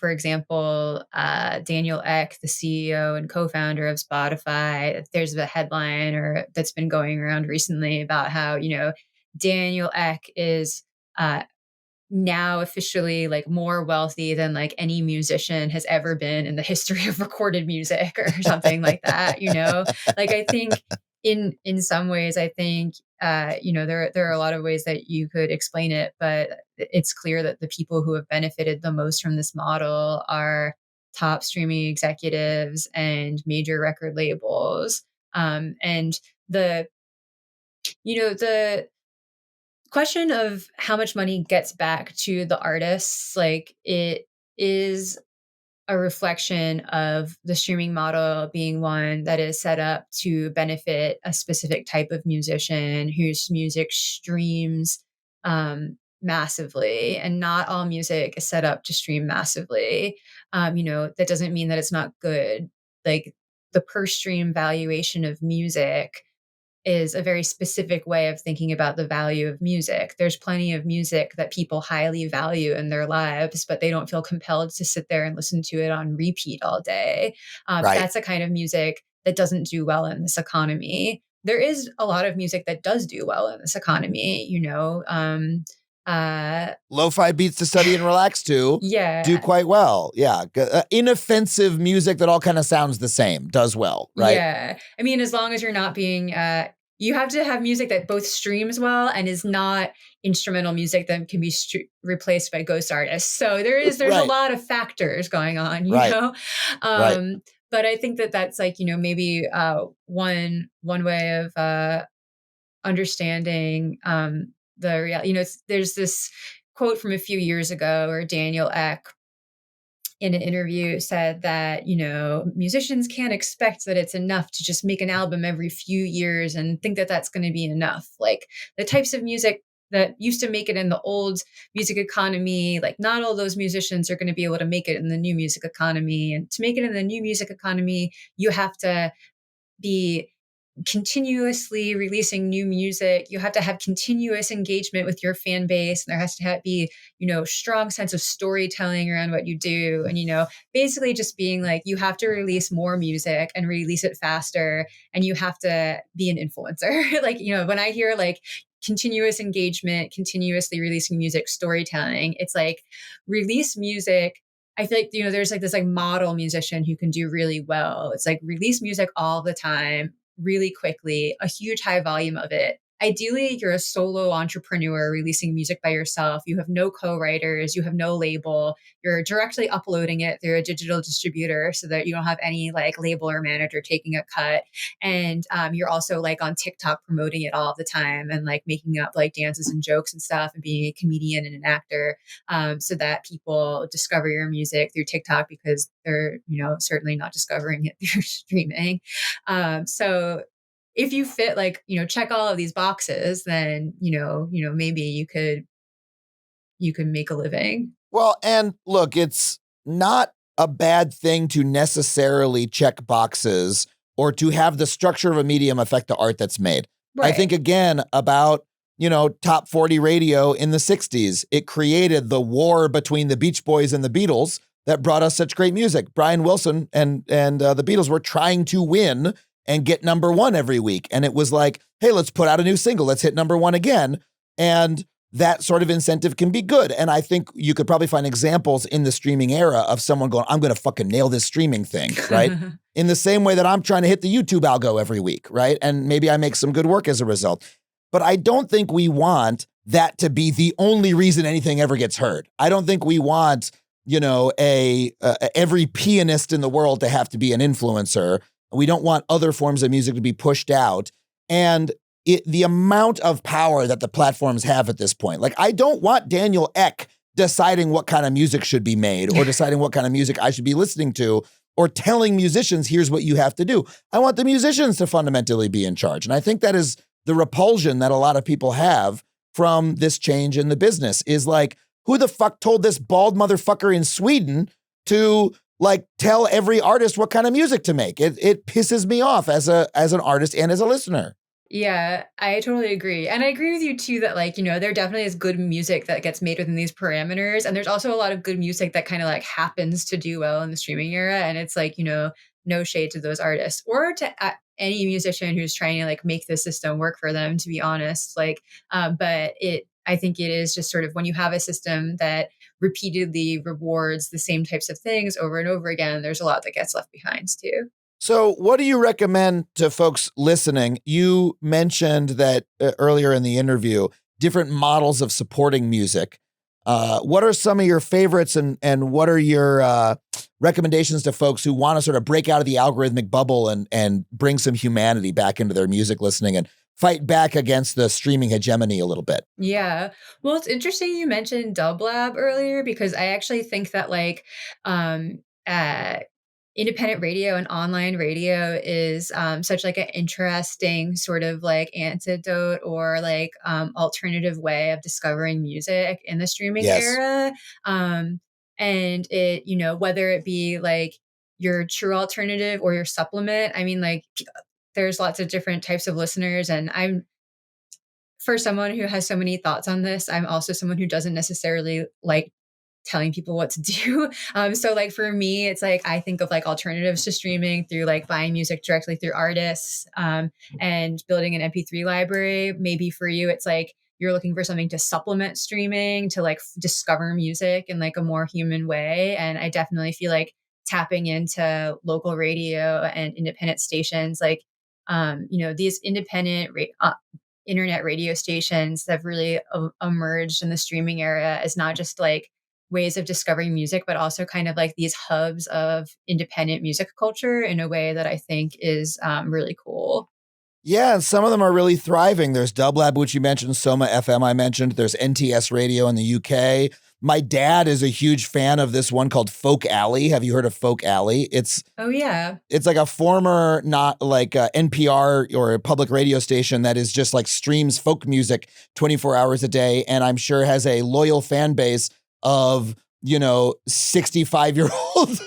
for example, Daniel Ek, the CEO and co-founder of Spotify, there's a headline that's been going around recently about how, Daniel Ek is now officially like more wealthy than like any musician has ever been in the history of recorded music or something like that. Like I think in some ways, I think there are a lot of ways that you could explain it, but it's clear that the people who have benefited the most from this model are top streaming executives and major record labels. And the question of how much money gets back to the artists, like it is a reflection of the streaming model being one that is set up to benefit a specific type of musician whose music streams massively, and not all music is set up to stream massively. That doesn't mean that it's not good. Like the per stream valuation of music is a very specific way of thinking about the value of music. There's plenty of music that people highly value in their lives, but they don't feel compelled to sit there and listen to it on repeat all day. Right. That's a kind of music that doesn't do well in this economy. There is a lot of music that does do well in this economy, Lo-fi beats to study and relax to do quite well. Yeah. Inoffensive music that all kind of sounds the same does well, right? Yeah. I mean, as long as you're not being, you have to have music that both streams well and is not instrumental music that can be replaced by ghost artists. So there's Right. a lot of factors going on, you Right. know? Right. But I think that's like, maybe one way of understanding the reality. There's this quote from a few years ago where Daniel Ek in an interview said that, musicians can't expect that it's enough to just make an album every few years and think that that's going to be enough. Like the types of music that used to make it in the old music economy, like not all those musicians are going to be able to make it in the new music economy. And to make it in the new music economy, you have to be continuously releasing new music. You have to have continuous engagement with your fan base, and there has to be strong sense of storytelling around what you do, and basically just being like, you have to release more music and release it faster, and you have to be an influencer. Like when I hear like continuous engagement, continuously releasing music, storytelling, it's like release music. I feel like, there's like this like model musician who can do really well. It's like release music all the time, really quickly, a huge high volume of it. Ideally, you're a solo entrepreneur releasing music by yourself. You have no co-writers, you have no label. You're directly uploading it through a digital distributor so that you don't have any like label or manager taking a cut. And you're also like on TikTok promoting it all the time and like making up like dances and jokes and stuff and being a comedian and an actor, so that people discover your music through TikTok because they're, certainly not discovering it through streaming. So if you fit like, check all of these boxes, then, maybe you could make a living. Well, and look, it's not a bad thing to necessarily check boxes or to have the structure of a medium affect the art that's made. Right. I think, again, about top 40 radio in the 60s. It created the war between the Beach Boys and the Beatles that brought us such great music. Brian Wilson and the Beatles were trying to win and get number one every week. And it was like, hey, let's put out a new single. Let's hit number one again. And that sort of incentive can be good. And I think you could probably find examples in the streaming era of someone going, I'm going to fucking nail this streaming thing, right? In the same way that I'm trying to hit the YouTube algo every week, right? And maybe I make some good work as a result. But I don't think we want that to be the only reason anything ever gets heard. I don't think we want, every pianist in the world to have to be an influencer. We don't want other forms of music to be pushed out. And the amount of power that the platforms have at this point. Like, I don't want Daniel Ek deciding what kind of music should be made or deciding what kind of music I should be listening to or telling musicians, here's what you have to do. I want the musicians to fundamentally be in charge. And I think that is the repulsion that a lot of people have from this change in the business is like, who the fuck told this bald motherfucker in Sweden to tell every artist what kind of music to make? It pisses me off as an artist and as a listener. Yeah, I totally agree. And I agree with you too that there definitely is good music that gets made within these parameters. And there's also a lot of good music that kind of happens to do well in the streaming era. And it's no shade to those artists or to any musician who's trying to make the system work for them, to be honest. But I think it is just sort of when you have a system that repeatedly rewards the same types of things over and over again, there's a lot that gets left behind too. So what do you recommend to folks listening? You mentioned that earlier in the interview, different models of supporting music. What are some of your favorites and what are your recommendations to folks who want to sort of break out of the algorithmic bubble and bring some humanity back into their music listening and fight back against the streaming hegemony a little bit? Yeah. Well, it's interesting you mentioned Dub Lab earlier because I actually think that independent radio and online radio is such an interesting sort of antidote or alternative way of discovering music in the streaming era. And it, whether it be your true alternative or your supplement, I mean, there's lots of different types of listeners. And for someone who has so many thoughts on this, I'm also someone who doesn't necessarily telling people what to do. So for me, it's I think of alternatives to streaming through buying music directly through artists and building an MP3 library. Maybe for you, it's you're looking for something to supplement streaming, to discover music in a more human way. And I definitely feel tapping into local radio and independent stations, these independent internet radio stations that have really emerged in the streaming era as not just ways of discovering music, but also kind of these hubs of independent music culture in a way that I think is really cool. Yeah, and some of them are really thriving. There's Dublab, which you mentioned, Soma FM I mentioned. There's NTS Radio in the UK. My dad is a huge fan of this one called Folk Alley. Have you heard of Folk Alley? Oh yeah. It's a former, not NPR or a public radio station that is just streams folk music 24 hours a day. And I'm sure has a loyal fan base of 65-year-old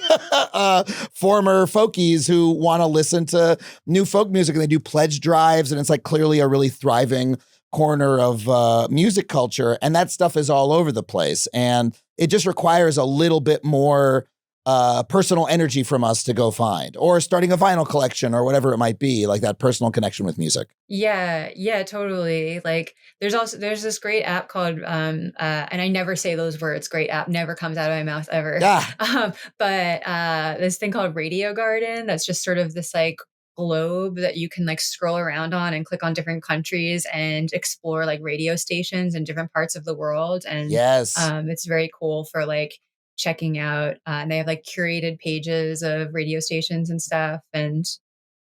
former folkies who want to listen to new folk music, and they do pledge drives, and it's clearly a really thriving corner of music culture, and that stuff is all over the place, and it just requires a little bit more personal energy from us to go find, or starting a vinyl collection or whatever it might be, that personal connection with music. Yeah, totally. There's this great app called and I never say those words, great app never comes out of my mouth ever. But this thing called Radio Garden that's just sort of this globe that you can scroll around on and click on different countries and explore radio stations in different parts of the world. And it's very cool for checking out and they have curated pages of radio stations and stuff. And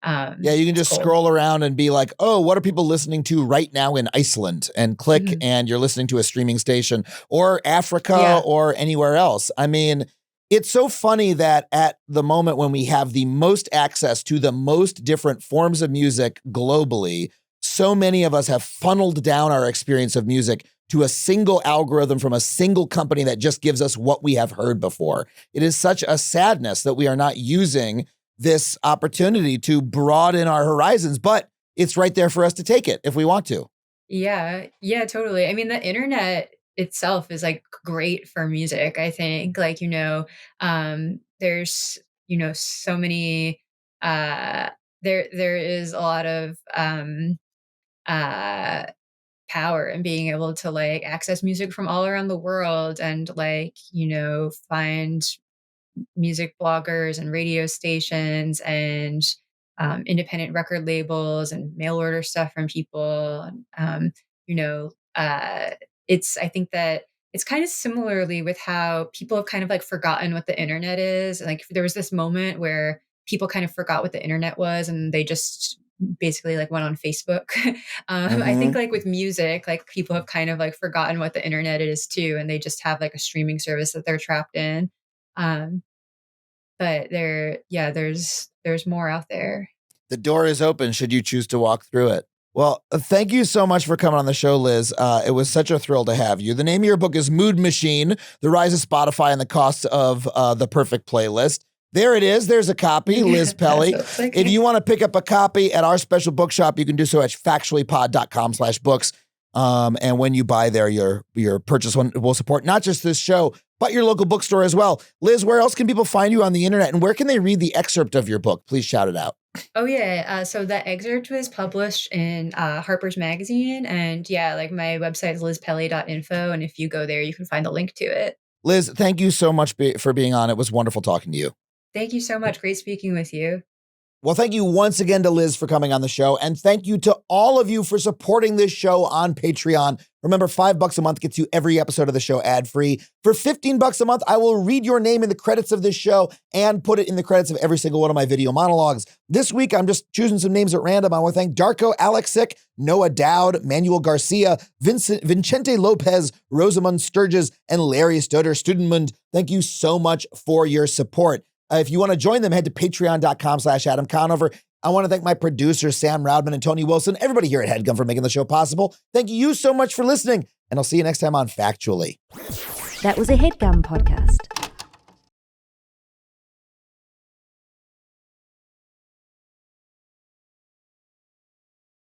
you can just scroll around and be oh, what are people listening to right now in Iceland, and click and you're listening to a streaming station, or Africa or anywhere else. I mean, it's so funny that at the moment when we have the most access to the most different forms of music globally, so many of us have funneled down our experience of music to a single algorithm from a single company that just gives us what we have heard before. It is such a sadness that we are not using this opportunity to broaden our horizons, but it's right there for us to take it if we want to. Yeah. Yeah, totally. I mean, the internet itself is like great for music, I think. Like, there's, so many uh there is a lot of uh power in being able to like access music from all around the world and like, find music bloggers and radio stations and independent record labels and mail order stuff from people. You know, uh, I think that it's kind of similarly with how people have kind of like forgotten what the internet is. Like there was this moment where people kind of forgot what the internet was and they just basically like went on Facebook. I think Hmm. like with music, like people have kind of like forgotten what the internet is too, and they just have like a streaming service that they're trapped in. Um, but there's more out there. The door is open should you choose to walk through it. Well, thank you so much for coming on the show, Liz. It was such a thrill to have you. The name of your book is Mood Machine, The Rise of Spotify and the Cost of the Perfect Playlist. There it is. There's a copy, Liz That's Pelly. what it's like. If you want to pick up a copy at our special bookshop, you can do so at factuallypod.com/books. And when you buy there, your purchase will support not just this show, but your local bookstore as well. Liz, where else can people find you on the internet, and where can they read the excerpt of your book? Please shout it out. Oh yeah, so that excerpt was published in Harper's Magazine, and yeah, like my website is lizpelly.info, and if you go there, you can find the link to it. Liz, thank you so much for being on. It was wonderful talking to you. Thank you so much. Great speaking with you. Well, thank you once again to Liz for coming on the show. And thank you to all of you for supporting this show on Patreon. Remember, $5 a month gets you every episode of the show ad-free. For $15 a month, I will read your name in the credits of this show and put it in the credits of every single one of my video monologues. This week, I'm just choosing some names at random. I want to thank Darko Alexic, Noah Dowd, Manuel Garcia, Vincente Lopez, Rosamund Sturges, and Larry Stoder-Studenmund. Thank you so much for your support. If you want to join them, head to patreon.com/Adam Conover. I want to thank my producers, Sam Roudman and Tony Wilson, everybody here at HeadGum for making the show possible. Thank you so much for listening, and I'll see you next time on Factually. That was a HeadGum podcast.